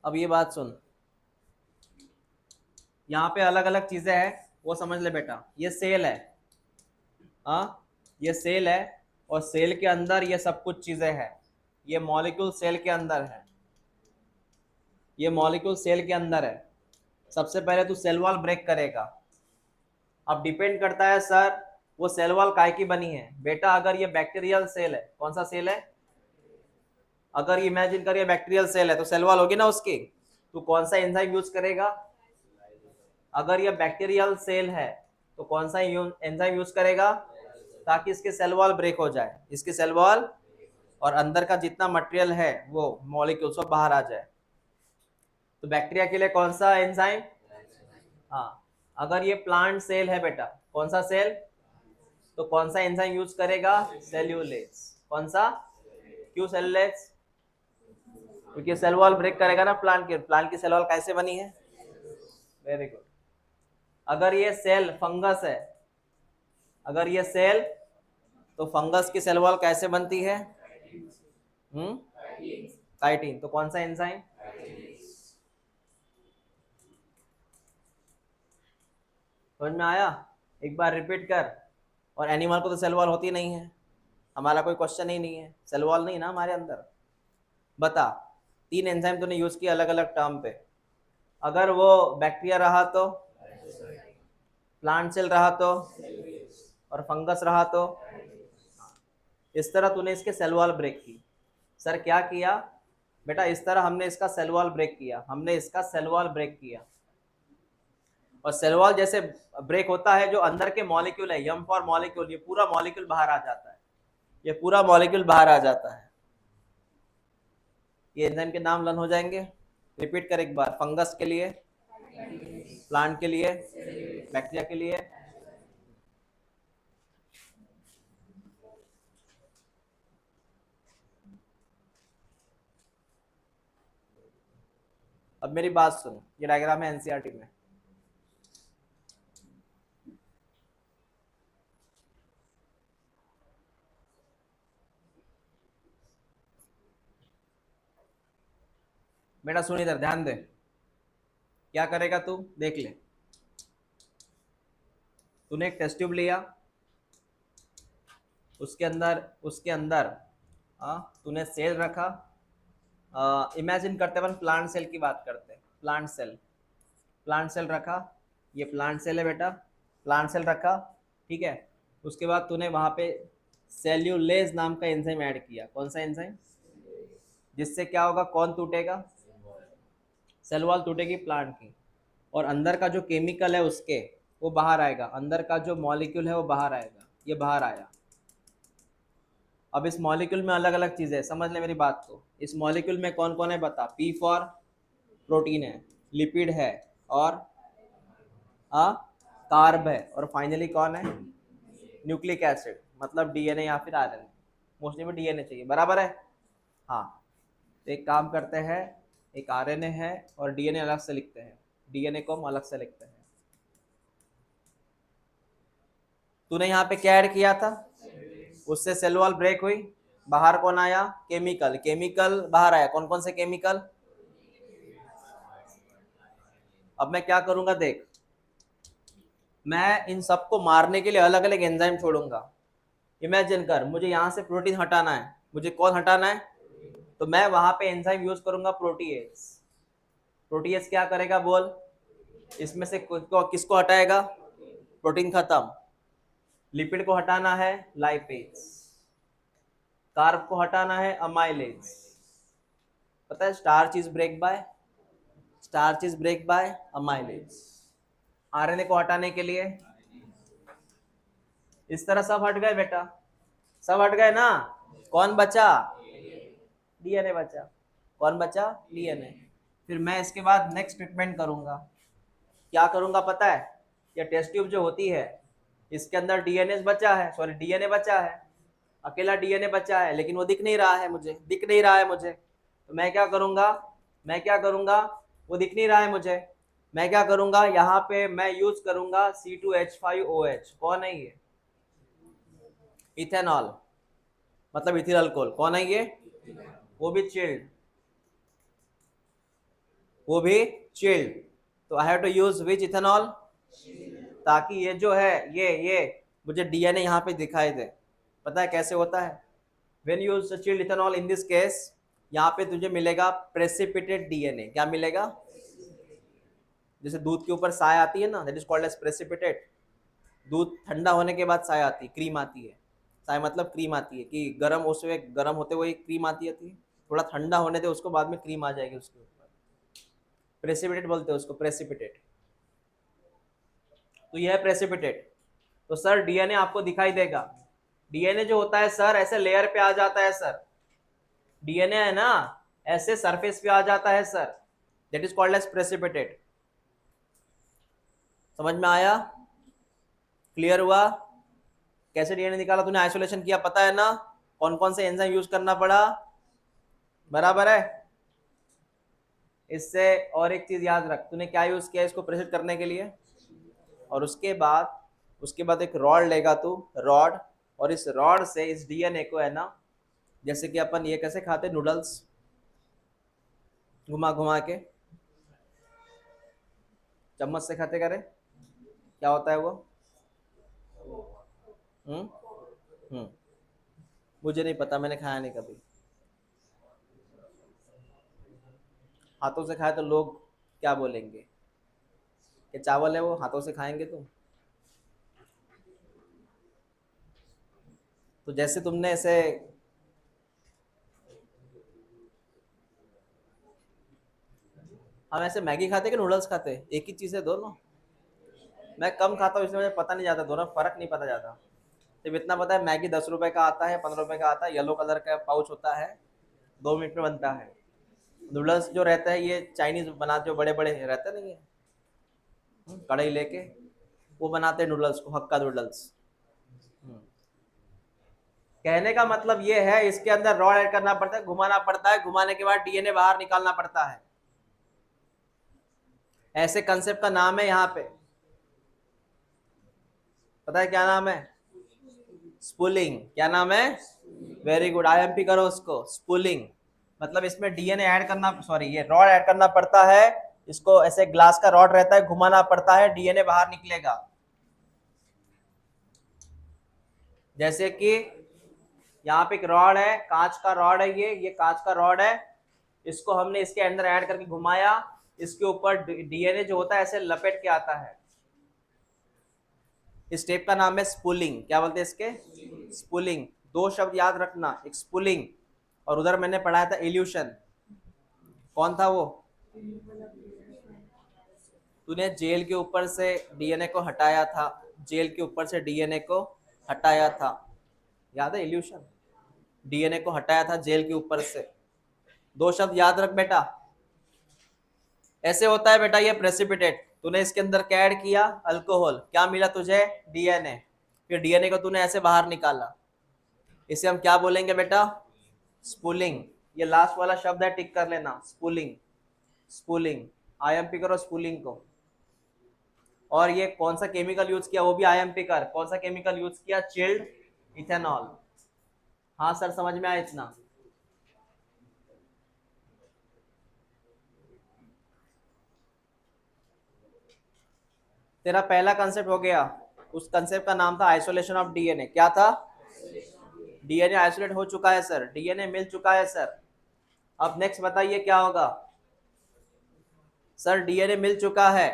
अब ये बात सुन, यहाँ पे अलग अलग चीजें हैं, वो समझ ले बेटा। ये सेल है, हाँ ये सेल है, और सेल के अंदर ये सब कुछ चीजें हैं। ये मॉलिक्यूल सेल के अंदर है, ये मॉलिक्यूल सेल के अंदर है। सबसे पहले तू सेल वॉल ब्रेक करेगा। अब डिपेंड करता है सर वो सेल वॉल काय की बनी है। बेटा अगर ये बैक्टीरियल सेल है, कौन सा सेल है? अगर इमेजिन करिए बैक्टीरियल सेल है तो सेल वॉल होगी ना उसकी। तो कौन सा एंजाइम यूज करेगा? अगर ये बैक्टीरियल सेल है तो कौन सा एंजाइम यूज करेगा ताकि इसके सेल वॉल ब्रेक हो जाए, इसके सेल वॉल और अंदर का जितना मटेरियल है वो मॉलिक्यूल सब बाहर आ जाए। तो बैक्टीरिया के लिए कौन सा एंजाइम? हाँ, अगर ये प्लांट सेल है बेटा, कौन सा सेल, तो कौन सा एंजाइम यूज करेगा? सेल्यूलेज। कौन सा? क्यों सेल्यूलेज? क्योंकि सेल वॉल ब्रेक करेगा ना प्लांट के। प्लांट की सेल वॉल कैसे बनी है? Very good. अगर ये सेल फंगस है, अगर ये सेल, तो फंगस की सेल वॉल कैसे बनती है? काइटिन। तो कौन सा एंजाइम? समझ में आया? एक बार रिपीट कर। और एनिमल को तो सेल वॉल होती नहीं है, हमारा कोई क्वेश्चन ही नहीं है, सेल वॉल नहीं ना हमारे अंदर। बता, तीन एंजाइम तूने यूज किया अलग अलग टर्म पे। अगर वो बैक्टीरिया रहा तो, प्लांट सेल रहा तो, और फंगस रहा तो। इस तरह तूने इसके सेल वॉल ब्रेक की। सर क्या किया? बेटा इस तरह हमने इसका सेल वॉल ब्रेक किया, हमने इसका सेल वॉल ब्रेक किया। और सेल वॉल जैसे ब्रेक होता है, जो अंदर के मॉलिक्यूल है, यम फॉर मॉलिक्यूल, ये पूरा मॉलिक्यूल बाहर आ जाता है, ये पूरा मॉलिक्यूल बाहर आ जाता है। ये एंजाइम के नाम लर्न हो जाएंगे। रिपीट कर एक बार। फंगस के लिए, प्लांट के लिए, बैक्टीरिया के लिए। अब मेरी बात सुन, ये डायग्राम है एनसीईआरटी में। बेटा सुन इधर ध्यान दे। क्या करेगा तू? देख ले। तूने एक टेस्ट ट्यूब लिया, उसके अंदर तूने सेल रखा। इमेजिन करते अपन प्लांट सेल की बात करते हैं। प्लांट सेल रखा। ये प्लांट सेल है बेटा, प्लांट सेल रखा, ठीक है। उसके बाद तूने वहां पे सेल्यूलेज नाम का एंजाइम ऐड किया। कौन सा एंजाइम? जिससे क्या होगा, कौन टूटेगा? सेल वॉल टूटेगी प्लांट की, और अंदर का जो केमिकल है उसके वो बाहर आएगा, अंदर का जो मॉलिक्यूल है वो बाहर आएगा। ये बाहर आया। अब इस मॉलिक्यूल में अलग अलग चीजें है, समझ ले मेरी बात को। इस मॉलिक्यूल में कौन कौन है बता। पी फॉर प्रोटीन है, लिपिड है, और आ कार्ब है, और फाइनली कौन है? न्यूक्लिक एसिड, मतलब डीएनए या फिर आरएनए। मोस्टली में डीएनए चाहिए, बराबर है। हाँ, तो एक काम करते हैं, एक आरएनए है और डीएनए अलग से लिखते हैं, डीएनए को हम अलग से लिखते हैं। तूने यहाँ पे क्या ऐड किया था? उससे सेल वॉल ब्रेक हुई, बाहर कौन आया? केमिकल। केमिकल बाहर आया, कौन कौन से केमिकल? अब मैं क्या करूंगा देख, मैं इन सबको मारने के लिए अलग अलग एंजाइम छोड़ूंगा। इमेजिन कर, मुझे यहाँ से प्रोटीन हटाना है, मुझे कौन हटाना है? तो मैं वहां पे एंजाइम यूज करूंगा प्रोटीएज। प्रोटीएज क्या करेगा बोल? इसमें से किसको हटाएगा? प्रोटीन खत्म। लिपिड को हटाना है लाइपेज, कार्ब को हटाना है अमाइलेज। पता है starch is break by amylase. RNA को हटाने के लिए इस तरह सब हट गए बेटा, सब हट गए ना। कौन बचा? डीएनए बचा। कौन बचा? डीएनए। फिर मैं इसके बाद नेक्स्ट ट्रीटमेंट करूंगा। क्या करूंगा पता है? ये टेस्ट ट्यूब जो होती है, इसके अंदर डीएनए बचा है, सॉरी डीएनए बचा है, अकेला डीएनए बचा है, लेकिन वो दिख नहीं रहा है मुझे, दिख नहीं रहा है मुझे। तो मैं क्या करूंगा, वो दिख नहीं रहा है मुझे, मैं क्या करूंगा, यहाँ पे मैं यूज करूंगा C2H5OH। कौन है ये? इथेनॉल, मतलब इथिल अल्कोहल। कौन है ये? वो भी चिल्ड, तो I have to use which ethanol, ताकि ये जो है ये मुझे डीएनए यहाँ पे दिखाई दे। पता है कैसे होता है? When you use chilled ethanol in this case, यहाँ पे तुझे मिलेगा प्रेसिपिटेट डीएनए। क्या मिलेगा? जैसे दूध के ऊपर साय आती है ना, that is called as precipitate. दूध ठंडा होने के बाद साय आती है, क्रीम आती है। साय मतलब क्रीम आती है, कि गर्म उसमें गर्म होते हुए क्रीम आती है, थोड़ा ठंडा होने दे उसको, बाद में क्रीम आ जाएगी उसके ऊपर। प्रेसिपिटेट बोलते हैं उसको, प्रेसिपिटेट। तो यह है प्रेसिपिटेट। तो सर डीएनए आपको दिखाई देगा। डीएनए जो होता है सर ऐसे लेयर पे आ जाता है सर, डीएनए है ना ऐसे सरफेस पे आ जाता है sir, that is called as precipitate. समझ में आया? क्लियर हुआ? कैसे डीएनए निकाला तूने? आइसोलेशन किया, पता है ना कौन कौन से एंजाइम यूज करना पड़ा, बराबर है। इससे और एक चीज याद रख, तूने क्या यूज किया इसको प्रेसिपिटेट करने के लिए, और उसके बाद एक रॉड लेगा तू, रॉड, और इस रॉड से इस डीएनए को है ना, जैसे कि अपन ये कैसे खाते नूडल्स, घुमा घुमा के चम्मच से खाते करे, क्या होता है वो? हम्म हम्म मुझे नहीं पता, मैंने खाया नहीं कभी। हाथों से खाए तो लोग क्या बोलेंगे कि चावल है वो, हाथों से खाएंगे तो जैसे तुमने ऐसे, हम ऐसे मैगी खाते कि नूडल्स खाते, एक ही चीज़ है दोनों। मैं कम खाता हूँ इसलिए मुझे पता नहीं जाता, दोनों फर्क नहीं पता जाता। सिर्फ इतना पता है मैगी 10 रुपए का आता है, 15 रुपए का आता है, येलो कलर का पाउच होता है, 2 मिनट में बनता है। नूडल्स जो रहता है ये चाइनीज बनाते, जो बड़े बड़े रहते नहीं है, कढ़ाई लेके वो बनाते हैं नूडल्स को, हक्का नूडल्स। कहने का मतलब ये है, इसके अंदर रॉड ऐड करना पड़ता है, घुमाना पड़ता है, घुमाने के बाद डीएनए बाहर निकालना पड़ता है। ऐसे कंसेप्ट का नाम है यहाँ पे, पता है क्या नाम है? स्पूलिंग। क्या नाम है? वेरी गुड, आईएमपी करो उसको, स्पूलिंग। मतलब इसमें डीएनए ऐड करना, सॉरी ये रॉड ऐड करना पड़ता है, इसको ऐसे ग्लास का रॉड रहता है, घुमाना पड़ता है, डीएनए बाहर निकलेगा। जैसे कि यहाँ पे एक रॉड है, कांच का रॉड है, ये कांच का रॉड है, इसको हमने इसके अंदर ऐड करके घुमाया, इसके ऊपर डीएनए जो होता है ऐसे लपेट के आता है। इस स्टेप का नाम है स्पूलिंग। क्या बोलते हैं इसके? स्पूलिंग। दो शब्द याद रखना, एक स्पूलिंग और उधर मैंने पढ़ाया था इल्यूशन। कौन था वो? तूने जेल के ऊपर से डीएनए को हटाया था, जेल के ऊपर से डीएनए को हटाया था, याद है? इल्यूशन। डीएनए को हटाया था जेल के ऊपर से। दो शब्द याद रख बेटा। ऐसे होता है बेटा ये प्रेसिपिटेट। तूने इसके अंदर क्या ऐड किया? अल्कोहल। क्या मिला तुझे? डीएनए। फिर डीएनए को तूने ऐसे बाहर निकाला, इसे हम क्या बोलेंगे बेटा? स्पूलिंग। ये लास्ट वाला शब्द है, टिक कर लेना, स्पूलिंग। स्पूलिंग। आईएमपी करो स्पूलिंग को। और ये कौन सा केमिकल यूज किया वो भी आईएमपी कर। कौन सा केमिकल यूज किया? Chilled ethanol. हाँ सर, समझ में आया इतना? तेरा पहला कंसेप्ट हो गया। उस कंसेप्ट का नाम था आइसोलेशन ऑफ डीएनए। क्या था? डीएनए आइसोलेट हो चुका है सर, डीएनए मिल चुका है सर। अब नेक्स्ट बताइए क्या होगा? सर डीएनए मिल चुका है।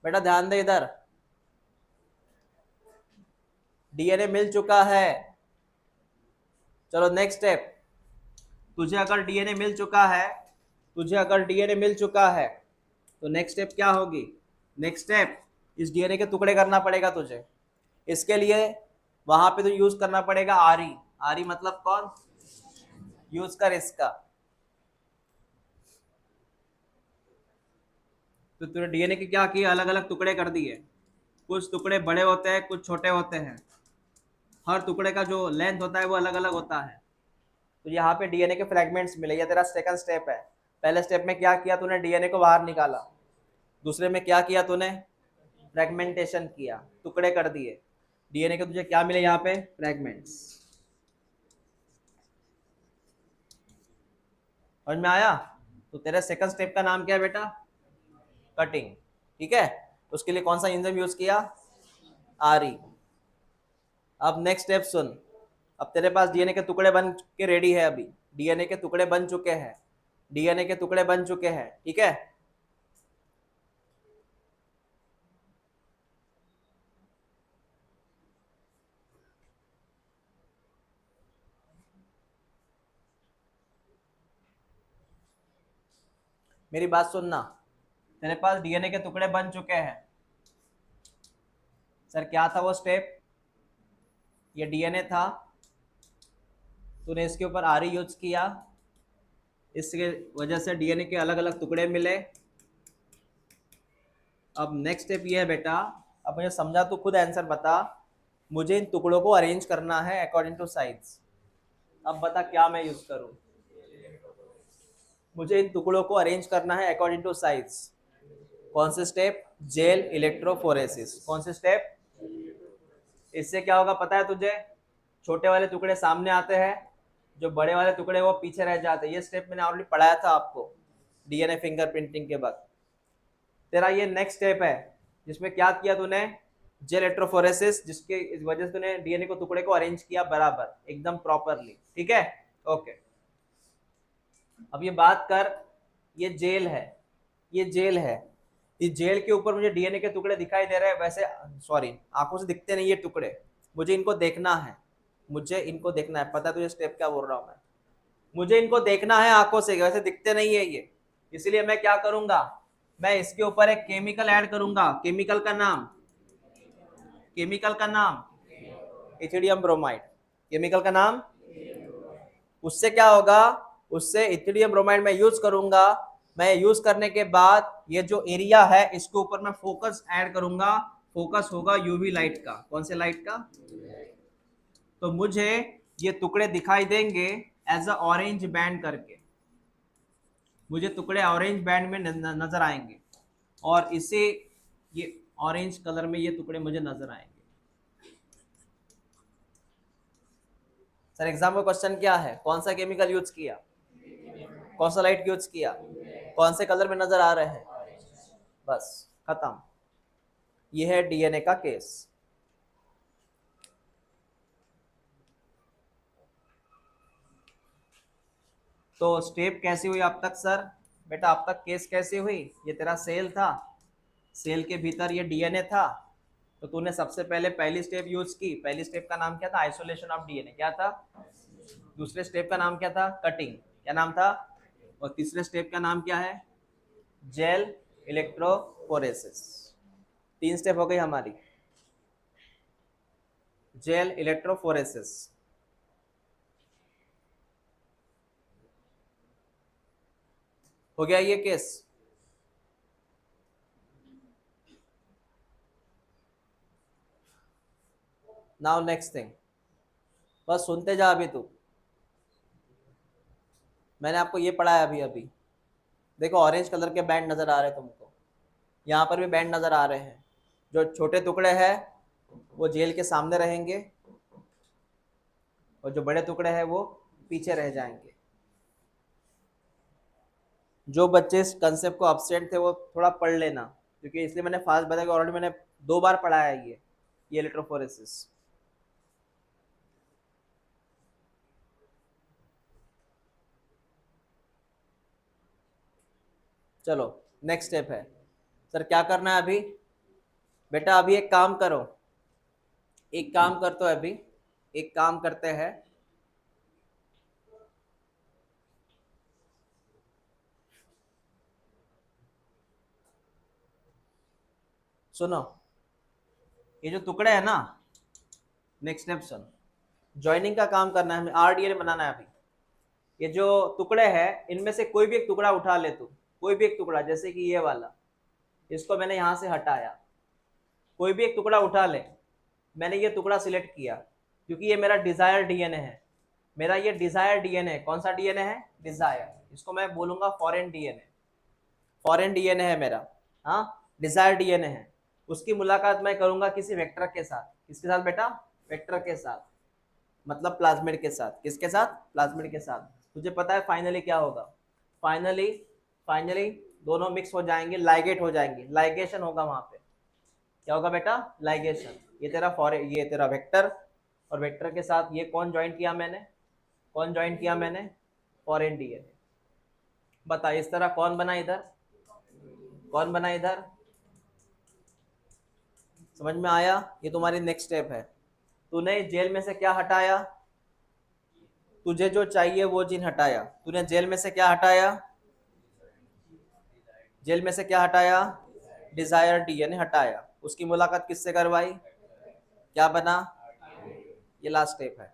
बेटा ध्यान दे इधर, डीएनए मिल चुका है। चलो नेक्स्ट स्टेप। तुझे अगर डीएनए मिल चुका है, तुझे अगर डीएनए मिल चुका है तो नेक्स्ट स्टेप क्या होगी? नेक्स्ट स्टेप, इस डीएनए के टुकड़े करना पड़ेगा तुझे। इसके लिए वहां पे तो यूज करना पड़ेगा आरी। आरी मतलब कौन? यूज कर इसका। तो तूने डीएनए के क्या किए? अलग अलग टुकड़े कर दिए। कुछ टुकड़े बड़े होते हैं, कुछ छोटे होते हैं। हर टुकड़े का जो लेंथ होता है वो अलग अलग होता है। तो यहाँ पे डीएनए के फ्रेगमेंट्स मिले। ये तेरा सेकंड स्टेप है। पहले स्टेप में क्या किया तूने? डीएनए को बाहर निकाला। दूसरे में क्या किया तूने? फ्रेगमेंटेशन किया, टुकड़े कर दिए। डीएनए के तुझे क्या मिले यहाँ पे? फ्रेगमेंट्स। समझ में आया? तो तेरे सेकंड स्टेप का नाम क्या है बेटा? कटिंग। ठीक है, उसके लिए कौन सा एंजाइम यूज किया? आरी। अब नेक्स्ट स्टेप सुन। अब तेरे पास डीएनए के टुकड़े बन के रेडी है। अभी डीएनए के टुकड़े बन चुके हैं, डीएनए के टुकड़े बन चुके हैं। ठीक है, मेरी बात सुनना। तेरे पास डीएनए के टुकड़े बन चुके हैं। सर क्या था वो स्टेप? ये डीएनए था, तूने इसके ऊपर आरी यूज किया, इसके वजह से डीएनए के अलग अलग टुकड़े मिले। अब नेक्स्ट स्टेप ये है बेटा, अब मुझे समझा, तू खुद आंसर बता। मुझे इन टुकड़ों को अरेंज करना है अकॉर्डिंग टू साइज। अब बता क्या मैं यूज करूं? मुझे इन टुकड़ों को अरेंज करना है अकॉर्डिंग टू साइज। कौन से स्टेप? Gel electrophoresis. कौन से स्टेप? इससे क्या होगा पता है तुझे? छोटे वाले टुकड़े सामने आते हैं, जो बड़े वाले टुकड़े वो पीछे रह जाते हैं। ये स्टेप मैंने ऑलरेडी पढ़ाया था आपको डीएनए फिंगरप्रिंटिंग के बाद। तेरा ये नेक्स्ट स्टेप है जिसमें क्या किया तूने? जेल इलेक्ट्रोफोरेसिस, जिसके इस वजह से तूने डीएनए को टुकड़े को अरेंज किया बराबर, एकदम प्रॉपरली। ठीक है, ओके। अब ये बात कर, ये जेल है, ये जेल है। इस जेल के ऊपर मुझे डीएनए के टुकड़े दिखाई दे रहे हैं। वैसे सॉरी, आंखों से दिखते नहीं ये टुकड़े, मुझे इनको देखना है। मुझे इनको देखना है। पता है तुझे स्टेप क्या बोल रहा हूं मैं? मुझे इनको देखना है आंखों से, वैसे दिखते नहीं है ये। इसलिए मैं क्या करूंगा? मैं इसके ऊपर एक केमिकल ऐड करूंगा। केमिकल का नाम, केमिकल का नाम इथिडियम ब्रोमाइड। केमिकल का नाम, उससे क्या होगा? उससे इथिडियम ब्रोमाइड मैं यूज करूंगा। मैं यूज करने के बाद ये जो एरिया है इसके ऊपर मैं फोकस ऐड करूंगा। फोकस होगा यूवी लाइट का। कौन से लाइट का? तो मुझे ये टुकड़े दिखाई देंगे एज अ ऑरेंज बैंड करके। मुझे टुकड़े ऑरेंज बैंड में नजर आएंगे, और इसे ये ऑरेंज कलर में ये टुकड़े मुझे नजर आएंगे। सर एग्जाम का क्वेश्चन क्या है? कौन सा केमिकल यूज किया? कौन सा लाइट यूज किया? कौन से कलर में नजर आ रहे हैं? बस खत्म। ये है डीएनए का केस। तो स्टेप कैसी हुई अब तक सर? बेटा अब तक केस कैसी हुई? ये तेरा सेल था, सेल के भीतर ये डीएनए था, तो तूने सबसे पहले पहली स्टेप यूज की। पहली स्टेप का नाम क्या था? Isolation of DNA. क्या था? दूसरे स्टेप का नाम क्या था? कटिंग। क्या नाम था? और तीसरे स्टेप का नाम क्या है? Gel electrophoresis. 3 स्टेप हो गई हमारी। Gel electrophoresis. हो गया ये केस। नाउ नेक्स्ट थिंग, बस सुनते जा अभी तू। मैंने आपको ये पढ़ाया अभी अभी। देखो ऑरेंज कलर के बैंड नजर आ रहे हैं तुमको, यहाँ पर भी बैंड नजर आ रहे हैं। जो छोटे टुकड़े हैं वो जेल के सामने रहेंगे, और जो बड़े टुकड़े हैं वो पीछे रह जाएंगे। जो बच्चे इस कंसेप्ट को अपसेंट थे वो थोड़ा पढ़ लेना, क्योंकि इसलिए मैंने फास्ट बताया कि ऑलरेडी मैंने 2 बार पढ़ाया है ये इलेक्ट्रोफोरेसिस। चलो नेक्स्ट स्टेप है। सर क्या करना है अभी? बेटा अभी एक काम करो, एक काम कर, तो अभी एक काम करते हैं। सुनो, ये जो टुकड़े हैं ना, नेक्स्ट स्टेप सुन। ज्वाइनिंग का काम करना है हमें, आरडीएनए बनाना है अभी। ये जो टुकड़े हैं इनमें से कोई भी एक टुकड़ा उठा ले तू, कोई भी एक टुकड़ा, जैसे कि ये वाला, इसको मैंने यहाँ से हटाया। कोई भी एक टुकड़ा उठा ले, मैंने ये टुकड़ा सिलेक्ट किया, क्योंकि ये मेरा डिजायर डीएनए है। मेरा ये डिजायर डीएनए, कौन सा डीएनए है? डिजायर। इसको मैं बोलूंगा फॉरेन डीएनए। फॉरेन डीएनए है मेरा, हाँ, डिजायर डीएनए है। उसकी मुलाकात मैं करूंगा किसी वेक्टर के साथ। किसके साथ बेटा? वेक्टर के साथ, मतलब प्लाज्मिड के साथ। किसके साथ? प्लाज्मिड के साथ। तुझे पता है फाइनली क्या होगा? फाइनली फाइनली दोनों मिक्स हो जाएंगे, लाइगेट हो जाएंगे, लाइगेशन होगा वहां पे। क्या होगा बेटा? लाइगेशन। ये तेरा वेक्टर, और वेक्टर के साथ ये कौन ज्वाइन किया मैंने? कौन ज्वाइन किया मैंने? Foreign DNA. बता इस तरह कौन बना इधर, कौन बना इधर? समझ में आया? ये तुम्हारी नेक्स्ट स्टेप है। तूने जेल में से क्या हटाया? तुझे जो चाहिए वो जीन हटाया। तूने जेल में से क्या हटाया? जेल में से क्या हटाया? डिजायर डीएनए हटाया। उसकी मुलाकात किससे करवाई? क्या बना? ये लास्ट स्टेप है।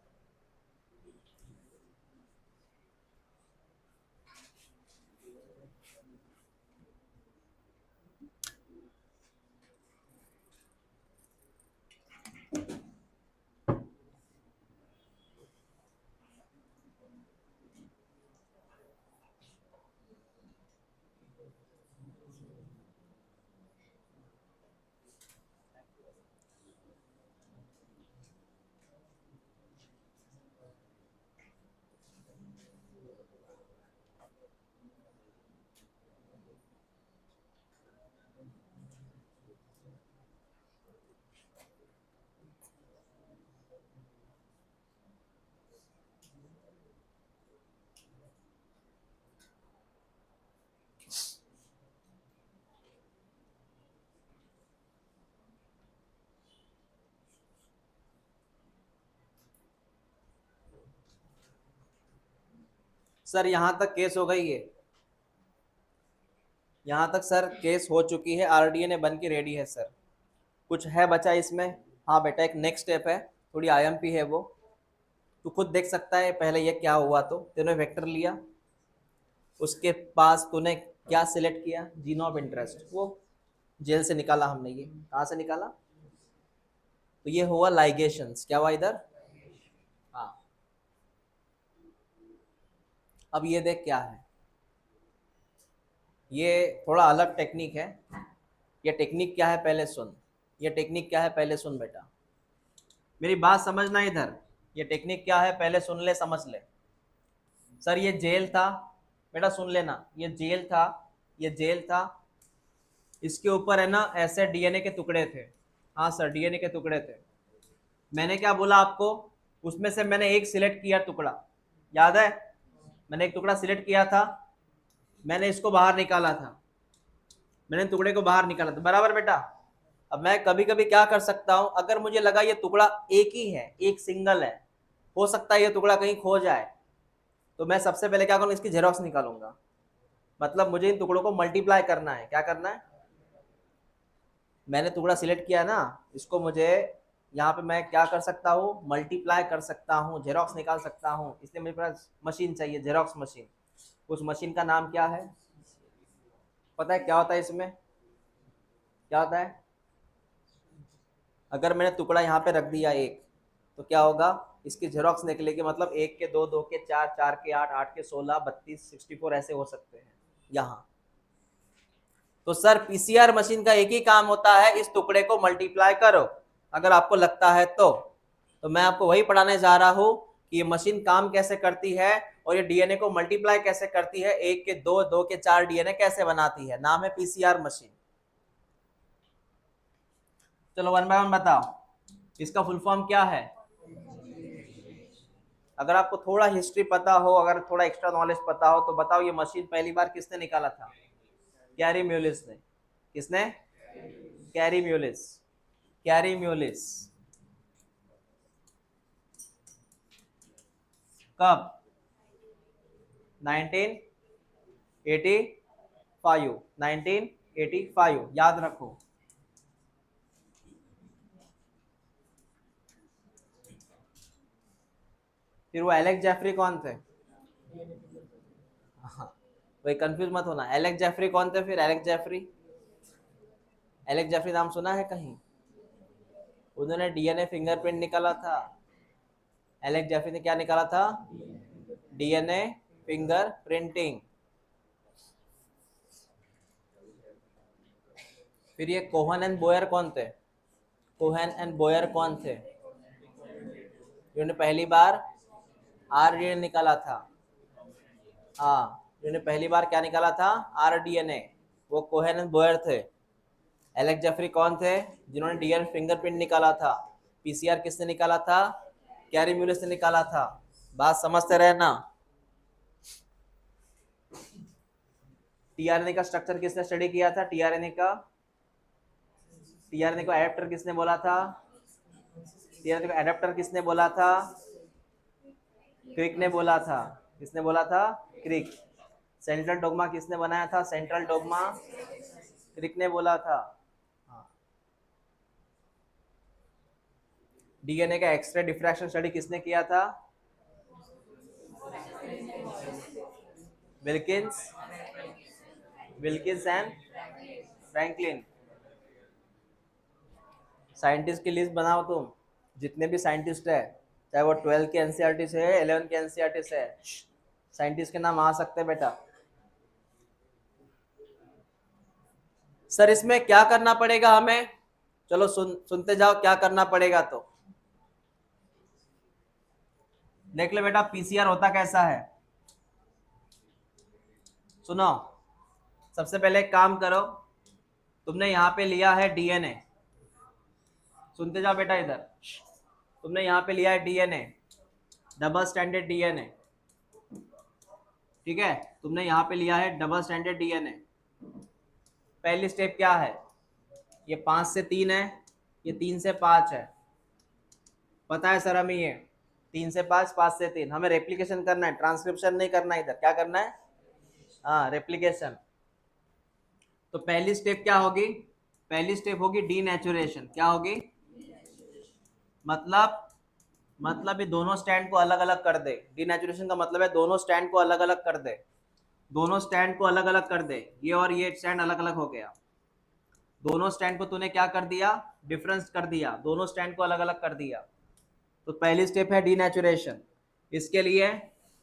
सर यहाँ तक केस हो गई है, यहाँ तक सर केस हो चुकी है, आरडीएनए बन के रेडी है सर। कुछ है बचा इसमें? हाँ बेटा, एक नेक्स्ट स्टेप है, थोड़ी आईएमपी है वो, तू खुद देख सकता है। पहले ये क्या हुआ, तो तूने वेक्टर लिया, उसके पास तूने क्या सिलेक्ट किया? Gene of interest. वो जेल से निकाला हमने। ये कहाँ से निकाला? तो ये हुआ लाइगेशंस। क्या हुआ इधर? हाँ। अब ये देख क्या है, ये थोड़ा अलग टेक्निक है। ये टेक्निक क्या है पहले सुन, ये टेक्निक क्या है पहले सुन बेटा, मेरी बात समझना इधर। ये टेक्निक क्या है पहले सुन ले, समझ ले। सर ये जेल था, बेटा सुन लेना, ये जेल था, ये जेल था। इसके ऊपर है ना ऐसे डीएनए के टुकड़े थे। हाँ सर, डीएनए के टुकड़े थे। मैंने क्या बोला आपको? उसमें से मैंने एक सिलेक्ट किया टुकड़ा, याद है? मैंने एक टुकड़ा सिलेक्ट किया था, मैंने इसको बाहर निकाला था। मैंने टुकड़े को बाहर निकाला था, बराबर बेटा। अब मैं कभी कभी क्या कर सकता हूं, अगर मुझे लगा ये टुकड़ा एक ही है, एक सिंगल है, हो सकता है ये टुकड़ा कहीं खो जाए, तो मैं सबसे पहले क्या करूंगा, इसकी जेरॉक्स निकालूंगा। मतलब मुझे इन टुकड़ों को मल्टीप्लाई करना है। क्या करना है, मैंने टुकड़ा सिलेक्ट किया ना, इसको मुझे यहाँ पे मैं क्या कर सकता हूँ, मल्टीप्लाई कर सकता हूँ, जेरॉक्स निकाल सकता हूँ। इसलिए मेरे पास मशीन चाहिए, जेरॉक्स मशीन। उस मशीन का नाम क्या है, पता है क्या होता है इसमें, क्या होता है? अगर मैंने टुकड़ा यहाँ पे रख दिया एक, तो क्या होगा, इसकी जेरॉक्स निकलेगी। मतलब एक के दो, दो के चार, चार के आठ, आठ के 16, 32, 64 ऐसे हो सकते हैं यहाँ। तो सर पीसीआर मशीन का एक ही काम होता है, इस टुकड़े को मल्टीप्लाई करो। अगर आपको लगता है तो मैं आपको वही पढ़ाने जा रहा हूं कि ये मशीन काम कैसे करती है और ये डीएनए को मल्टीप्लाई कैसे करती है, एक के दो, दो के चार डीएनए कैसे बनाती है। नाम है पीसीआर मशीन। चलो वन बाय वन बताओ, इसका फुल फॉर्म क्या है? अगर आपको थोड़ा हिस्ट्री पता हो, अगर थोड़ा एक्स्ट्रा नॉलेज पता हो, तो बताओ ये मशीन पहली बार किसने निकाला था? कैरी म्यूलिस ने। किसने? Carry Mullis. Carry Mullis. कब? 1985। 1985 याद रखो। फिर वो एलेक्स जेफरी कौन थे? हाँ, वही कंफ्यूज मत होना। एलेक्स जेफरी कौन थे? फिर एलेक्स जेफरी, एलेक्स जेफरी नाम सुना है कहीं? उन्होंने डीएनए फिंगरप्रिंट निकाला था। एलेक्स जेफरी ने क्या निकाला था? DNA finger printing. फिर ये कोहन एंड बोयर कौन थे? कोहन एंड बोयर कौन थे? जिन्होंने पहली बार आरडीएनए निकाला था। हाँ, जिन्होंने पहली बार क्या निकाला था? आरडीएनए। वो कोहेन एंड बोयर थे। एलेक्स जेफरी कौन थे? जिन्होंने डीएनए फिंगरप्रिंट निकाला था। पीसीआर किसने निकाला था? कैरी म्यूलिस ने निकाला था। बात समझते रहे ना। टीआरएनए का स्ट्रक्चर किसने स्टडी किया था? टीआरएनए को एडेप्टर किसने बोला था? टीआरएनए को एडेप्टर किसने बोला था? क्रिक ने बोला था। किसने बोला था? क्रिक। सेंट्रल डोग्मा किसने बनाया था? सेंट्रल डोग्मा क्रिक ने बोला था। डीएनए का एक्सरे डिफ्रैक्शन स्टडी किसने किया था? Wilkins, Wilkins and Franklin. Scientist की लिस्ट बनाओ तुम, जितने भी साइंटिस्ट है, चाहे वो 12 के एनसीईआरटी से है, 11 के एनसीईआरटी से है, साइंटिस्ट के नाम आ सकते हैं बेटा। सर इसमें क्या करना पड़ेगा हमें? चलो सुनते जाओ क्या करना पड़ेगा। तो देख ले बेटा, पीसीआर होता कैसा है, सुनो। सबसे पहले एक काम करो, तुमने यहाँ पे लिया है डीएनए। सुनते जाओ बेटा इधर। तुमने यहाँ पे लिया है डीएनए, डबल स्टैंडर्ड डीएनए। ठीक है, तुमने यहाँ पे लिया है डबल स्टैंडर्ड डीएनए। पहली स्टेप क्या है? ये 5 से 3 है, ये 3 से 5 है। पता है सर हमें ये 3 से 5, 5 से 3। हमें रेप्लिकेशन करना है, ट्रांसक्रिप्शन नहीं करना है। इधर क्या करना है? हाँ, रेप्लिकेशन। तो पहली स्टेप क्या होगी? पहली स्टेप होगी डीनेचुरेशन। क्या होगी? मतलब ये दोनों स्टैंड को अलग अलग कर दे। डीनेचुरेशन का मतलब है दोनों स्टैंड को अलग अलग कर दे। दोनों स्टैंड को अलग अलग कर दे। ये और ये स्टैंड अलग अलग हो गया। दोनों स्टैंड को तूने क्या कर दिया? डिफरेंस कर दिया। दोनों स्टैंड को अलग अलग कर दिया। तो पहली स्टेप है डीनेचुरेशन। इसके लिए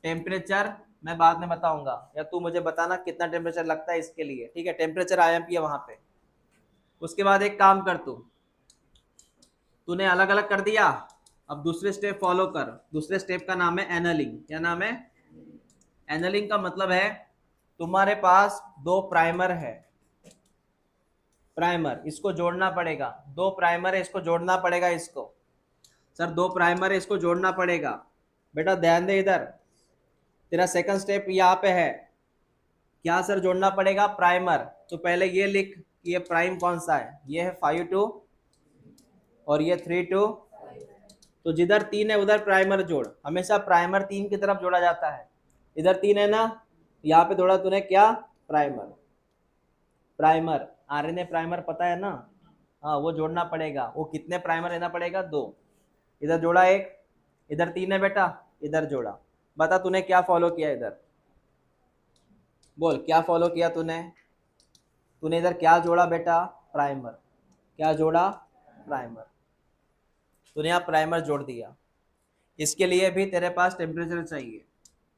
टेम्परेचर मैं बाद में बताऊंगा, या तू मुझे बताना कितना टेम्परेचर लगता है इसके लिए। ठीक है, टेम्परेचर आईएमपी है वहां पे। उसके बाद एक काम कर, तूने अलग अलग कर दिया। अब दूसरे स्टेप फॉलो कर। दूसरे स्टेप का नाम है एनलिंग। क्या नाम है? एनलिंग का मतलब है तुम्हारे पास दो प्राइमर है। प्राइमर, इसको जोड़ना पड़ेगा। दो प्राइमर है, इसको जोड़ना पड़ेगा। इसको सर दो प्राइमर है, इसको जोड़ना पड़ेगा। बेटा ध्यान दे इधर, तेरा सेकंड स्टेप यहाँ पे है। क्या सर जोड़ना पड़ेगा? प्राइमर। तो पहले ये लिख कि ये प्राइम कौन सा है, ये है 5 2 और ये 3 2। तो जिधर 3 है उधर प्राइमर जोड़, हमेशा प्राइमर 3 की तरफ जोड़ा जाता है। इधर 3 है ना, यहाँ पे थोड़ा तूने क्या, प्राइमर। प्राइमर आरएनए प्राइमर पता है ना, हाँ वो जोड़ना पड़ेगा। वो कितने प्राइमर लेना पड़ेगा? 2। इधर जोड़ा एक, इधर 3 है बेटा, इधर जोड़ा। बता तूने क्या फॉलो किया इधर, बोल क्या फॉलो किया तूने? तूने इधर क्या जोड़ा बेटा? प्राइमर। क्या जोड़ा? प्राइमर। तूने यहाँ प्राइमर जोड़ दिया। इसके लिए भी तेरे पास टेम्परेचर चाहिए,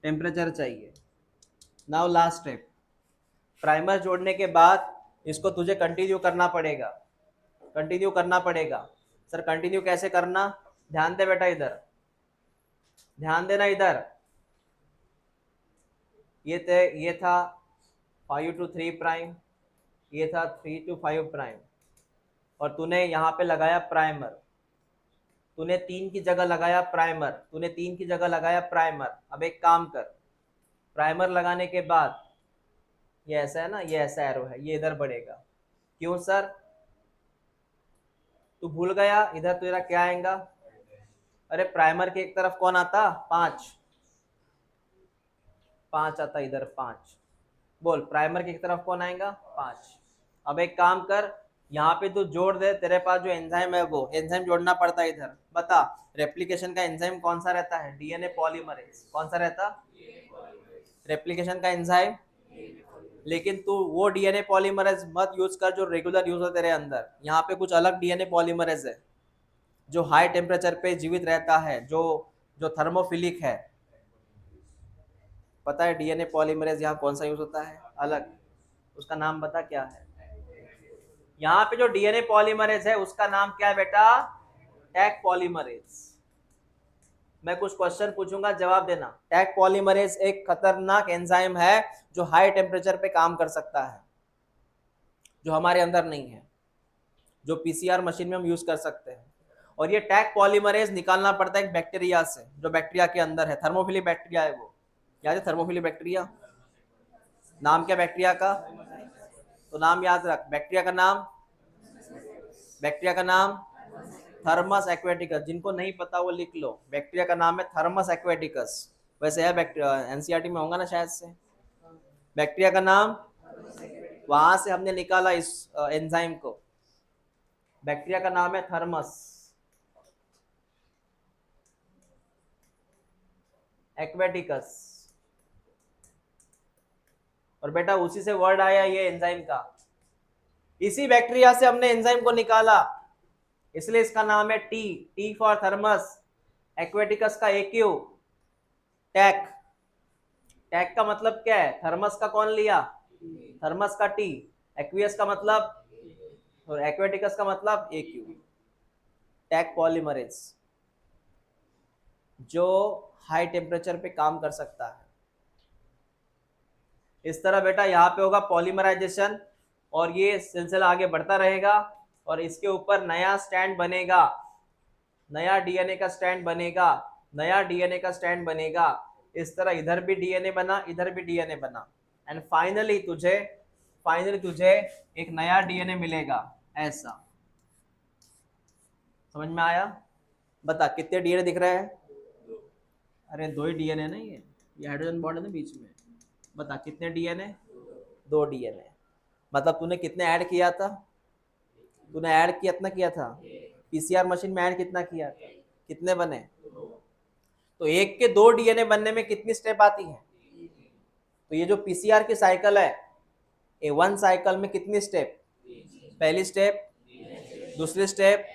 टेम्परेचर चाहिए। नाउ लास्ट स्टेप, प्राइमर जोड़ने के बाद इसको तुझे कंटिन्यू करना पड़ेगा, कंटिन्यू करना पड़ेगा। सर कंटिन्यू कैसे करना? ध्यान दे बेटा, इधर ध्यान देना। इधर ये था 5 to 3 प्राइम, ये था 3 to 5 प्राइम, और तूने यहाँ पे लगाया प्राइमर। तूने 3 की जगह लगाया प्राइमर, तूने 3 की जगह लगाया प्राइमर। अब एक काम कर, प्राइमर लगाने के बाद ये ऐसा है ना, ये ऐसा एरो है, ये इधर बढ़ेगा। क्यों सर? तू भूल गया? इधर तेरा क्या आएगा? अरे प्राइमर के एक तरफ कौन आता? 5, 5 आता इधर, 5। बोल प्राइमर की तरफ कौन आएगा? 5। अब एक काम कर, यहाँ पे तू जोड़ दे, तेरे पास जो एंजाइम है वो एंजाइम जोड़ना पड़ता है इधर। बता रेप्लिकेशन का एंजाइम कौन सा रहता है? DNA polymerase. कौन सा रहता? रेप्लिकेशन का एंजाइम। लेकिन तू वो डीएनए पॉलीमरेज मत यूज कर जो रेगुलर यूज हो तेरे अंदर। यहाँ पे कुछ अलग डीएनए पॉलीमरेज है जो हाई टेम्परेचर पे जीवित रहता है, जो जो थर्मोफिलिक है। पता है डीएनए पॉलीमरेज यहाँ कौन सा यूज होता है? अलग। उसका नाम बता क्या है? यहाँ पे जो डीएनए पॉलीमरेज है उसका नाम क्या है बेटा? Tag polymerase. मैं कुछ क्वेश्चन पूछूंगा, जवाब देना। टैग पॉलीमरेज एक खतरनाक एंजाइम है जो हाई टेम्परेचर पे काम कर सकता है, जो हमारे अंदर नहीं है, जो पीसीआर मशीन में हम यूज कर सकते हैं। और ये टैग पॉलीमरेज निकालना पड़ता है एक बैक्टीरिया से, जो बैक्टीरिया के अंदर है, थर्मोफिलिक बैक्टीरिया है वो। याद है थर्मोफिलिक बैक्टीरिया? नाम क्या बैक्टीरिया का? तो नाम याद रख, बैक्टीरिया का नाम, बैक्टीरिया का नाम थर्मस एक्वेटिकस। जिनको नहीं पता वो लिख लो, बैक्टीरिया का नाम है थर्मस एक्वेटिकस। वैसे है बैक्टीरिया, एनसीईआरटी में होगा ना शायद से। बैक्टीरिया का नाम, वहां से हमने निकाला इस एंजाइम को। बैक्टीरिया का नाम है थर्मस एक्वेटिकस। और बेटा उसी से वर्ड आया ये एंजाइम का, इसी बैक्टीरिया से हमने एंजाइम को निकाला, इसलिए इसका नाम है T. T for Thermus aquaticus का एक्यू, टैक। टैक का मतलब क्या है? थर्मस का कौन लिया? थर्मस का टी। एक्वियस का मतलब, और एक्वेटिकस का मतलब एक्यू। टैक पॉलीमरेज जो हाई टेम्परेचर पे काम कर सकता है। इस तरह बेटा यहाँ पे होगा पॉलीमराइजेशन, और ये सिलसिला आगे बढ़ता रहेगा, और इसके ऊपर नया स्टैंड बनेगा, नया डीएनए का स्टैंड बनेगा, नया डीएनए का स्टैंड बनेगा। इस तरह इधर भी डीएनए बना, इधर भी डीएनए बना, एंड फाइनली तुझे एक नया डीएनए मिलेगा। ऐसा समझ में आया? बता कितने डीएनए दिख रहे हैं? अरे 2 ही डीएनए ना, ये हाइड्रोजन बॉन्ड है ना बीच में। बता कितने डीएनए? 2 डीएनए। मतलब तूने कितने ऐड किया था? तूने ऐड कितना किया था? पीसीआर मशीन में ऐड कितना किया था? कितने बने? तो एक के 2 डीएनए बनने में कितनी स्टेप आती है? तो ये जो पीसीआर की साइकिल है, ये 1 साइकिल में कितनी स्टेप? पहली स्टेप, दूसरी स्टेप,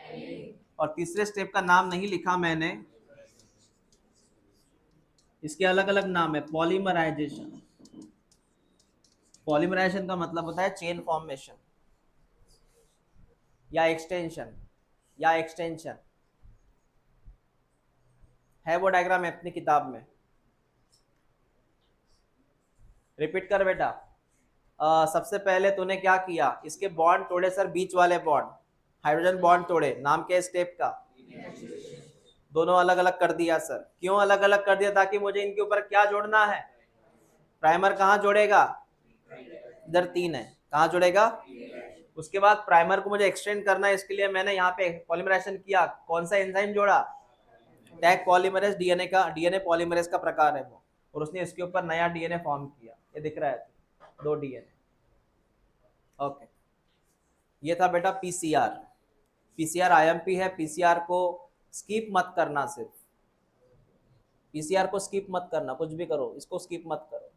और तीसरे स्टेप का नाम नहीं लिखा मैंने, इसके अलग अलग नाम है। पॉलीमराइजेशन। पॉलीमराइजेशन का मतलब होता है चेन फॉर्मेशन या एक्सटेंशन, है वो डायग्राम अपनी किताब में। रिपीट कर बेटा। सबसे पहले तूने क्या किया? इसके बॉन्ड तोड़े सर, बीच वाले बॉन्ड, हाइड्रोजन बॉन्ड तोड़े। नाम क्या स्टेप का? दोनों अलग अलग कर दिया सर। क्यों अलग अलग कर दिया? ताकि मुझे इनके ऊपर क्या जोड़ना है? प्राइमर कहाँ जोड़ेगा? इधर 3 है, कहाँ जुड़ेगा? उसके बाद प्राइमर को मुझे एक्सटेंड करना है, इसके लिए मैंने यहाँ पे पॉलीमराइजेशन किया, कौन सा एंजाइम जोड़ा? टैग पॉलीमरेज, डीएनए का, डीएनए पॉलीमरेज का प्रकार है वो, और उसने इसके ऊपर नया डीएनए फॉर्म किया, ये दिख रहा है 2 डीएनए। ओके, ये था बेटा पीसीआर। पीसीआर आईएमपी है, पीसीआर को स्किप मत करना, सिर्फ पीसीआर को स्किप मत करना, कुछ भी करो इसको स्किप मत करो।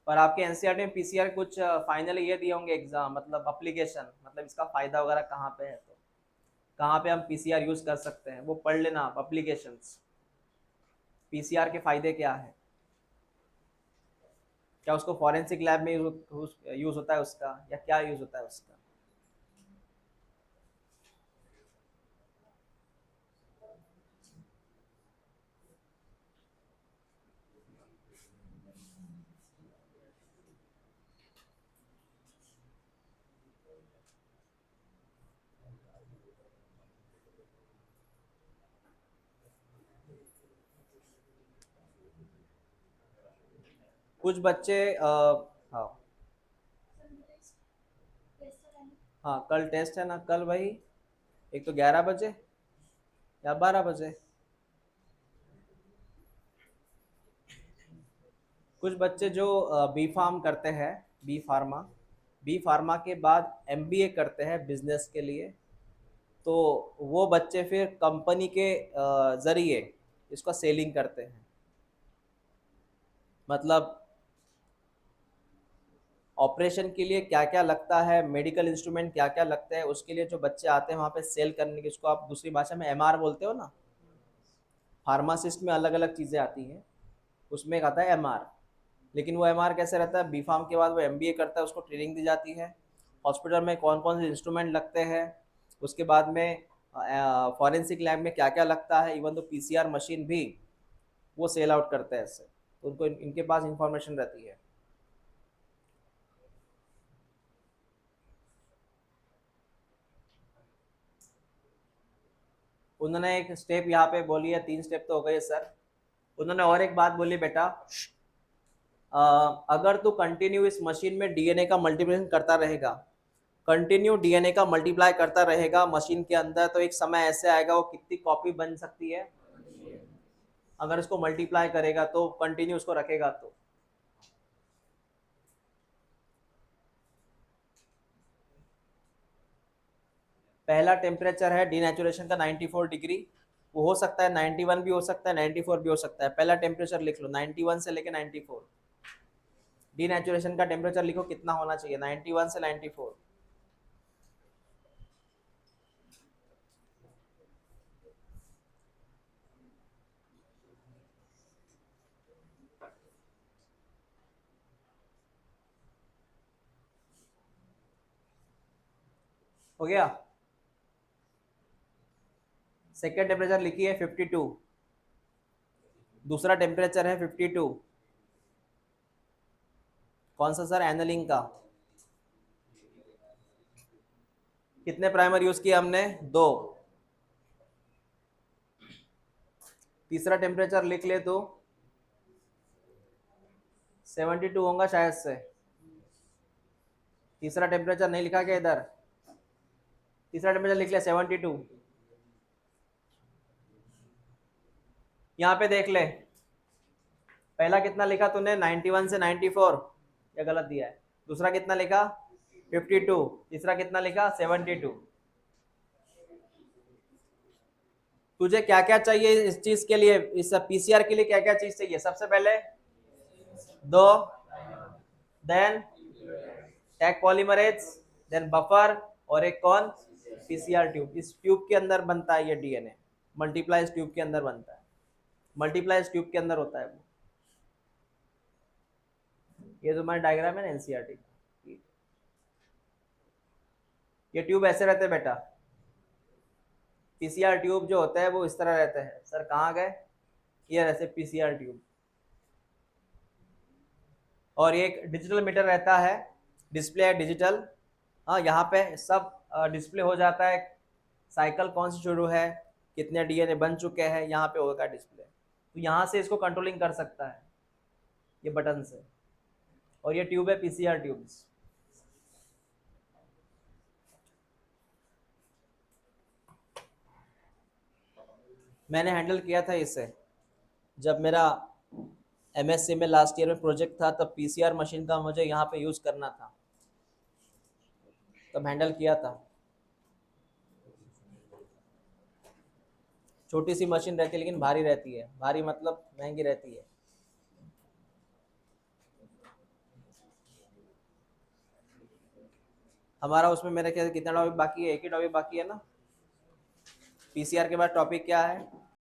पर आपके एनसीईआरटी में पीसीआर कुछ फाइनली ये दिए होंगे एग्जाम, मतलब एप्लीकेशन, मतलब इसका फायदा वगैरह कहाँ पे है, तो कहाँ पे हम पीसीआर यूज कर सकते हैं वो पढ़ लेना आप, एप्लीकेशंस, पीसीआर के फायदे क्या है, क्या उसको फॉरेंसिक लैब में यूज होता है उसका, या क्या यूज होता है उसका। कुछ बच्चे हाँ हाँ कल टेस्ट है ना, कल भाई, एक तो 11 बजे या 12 बजे। कुछ बच्चे जो बी फार्म करते हैं, बी फार्मा, बी फार्मा के बाद एमबीए करते हैं बिजनेस के लिए, तो वो बच्चे फिर कंपनी के जरिए इसका सेलिंग करते हैं। मतलब ऑपरेशन के लिए क्या क्या लगता है, मेडिकल इंस्ट्रूमेंट क्या क्या लगते हैं, उसके लिए जो बच्चे आते हैं वहाँ पे सेल करने के, इसको आप दूसरी भाषा में एमआर बोलते हो ना, फार्मासिस्ट में अलग अलग चीज़ें आती हैं, उसमें एक आता है एमआर। लेकिन वो एमआर कैसे रहता है, बी फार्म के बाद वो एमबीए करता है, उसको ट्रेनिंग दी जाती है हॉस्पिटल में कौन कौन से इंस्ट्रूमेंट लगते हैं, उसके बाद में फॉरेंसिक लैब में क्या क्या लगता है, इवन तो पीसीआर मशीन भी वो सेल आउट करते हैं ऐसे, तो उनको इनके पास इंफॉर्मेशन रहती है। उन्होंने एक स्टेप यहाँ पे बोली है, 3 स्टेप तो हो गए सर। उन्होंने और एक बात बोली बेटा, अगर तू कंटिन्यू इस मशीन में डीएनए का मल्टीप्लिकेशन करता रहेगा, कंटिन्यू डीएनए का मल्टीप्लाई करता रहेगा मशीन के अंदर, तो एक समय ऐसे आएगा वो कितनी कॉपी बन सकती है, अगर इसको मल्टीप्लाई करेगा तो, कंटिन्यू उसको रखेगा तो। पहला टेम्परेचर है डीनेचुरेशन का 94 डिग्री, वो हो सकता है 91 भी हो सकता है, 94 भी हो सकता है। पहला टेम्परेचर लिख लो 91 से लेके 94। डीनेचुरेशन का टेम्परेचर लिखो कितना होना चाहिए, 91 से 94। हो गया। सेकेंड टेम्परेचर लिखिए 52, दूसरा टेम्परेचर है 52, कौन सा सर, एनालिंग का। कितने प्राइमर यूज किए हमने, 2। तीसरा टेम्परेचर लिख ले तो 72 होगा शायद से। तीसरा टेम्परेचर नहीं लिखा क्या इधर, तीसरा टेम्परेचर लिख ले 72। यहाँ पे देख ले, पहला कितना लिखा तूने 91 से 94, या गलत दिया है। दूसरा कितना लिखा 52, तीसरा कितना लिखा 72। तुझे क्या क्या चाहिए इस चीज के लिए, इस पीसीआर के लिए क्या क्या चीज चाहिए, सबसे पहले 2, then Taq polymerase, then buffer, और एक कौन, पीसीआर ट्यूब। इस ट्यूब के अंदर बनता है ये डीएनए, मल्टीप्लाइज ट्यूब के अंदर बनता है, मल्टीप्लाइज ट्यूब के अंदर होता है वो। ये तुम्हारा डायग्राम है ना एनसीईआरटी का, ये ट्यूब ऐसे रहते हैं बेटा, पीसीआर ट्यूब जो होता है वो इस तरह रहते हैं। सर कहाँ गए, ये ऐसे पीसीआर ट्यूब। और ये एक डिजिटल मीटर रहता है, डिस्प्ले है डिजिटल, हाँ यहाँ पे सब डिस्प्ले हो जाता है, साइकिल कौन सी शुरू है, कितने डीएनए बन चुके हैं, यहाँ पे होगा डिस्प्ले। तो यहाँ से इसको कंट्रोलिंग कर सकता है ये बटन से। और ये ट्यूब है पीसीआर ट्यूब्स। मैंने हैंडल किया था इसे जब मेरा एमएससी में लास्ट ईयर में प्रोजेक्ट था, तब पीसीआर मशीन का मुझे यहाँ पे यूज करना था, तब हैंडल किया था। छोटी सी मशीन रहती है लेकिन भारी रहती है, भारी मतलब महंगी रहती है। हमारा उसमें मेरे ख्याल से कितना टॉपिक बाकी है, एक ही टॉपिक बाकी है ना। पीसीआर के बाद टॉपिक क्या है?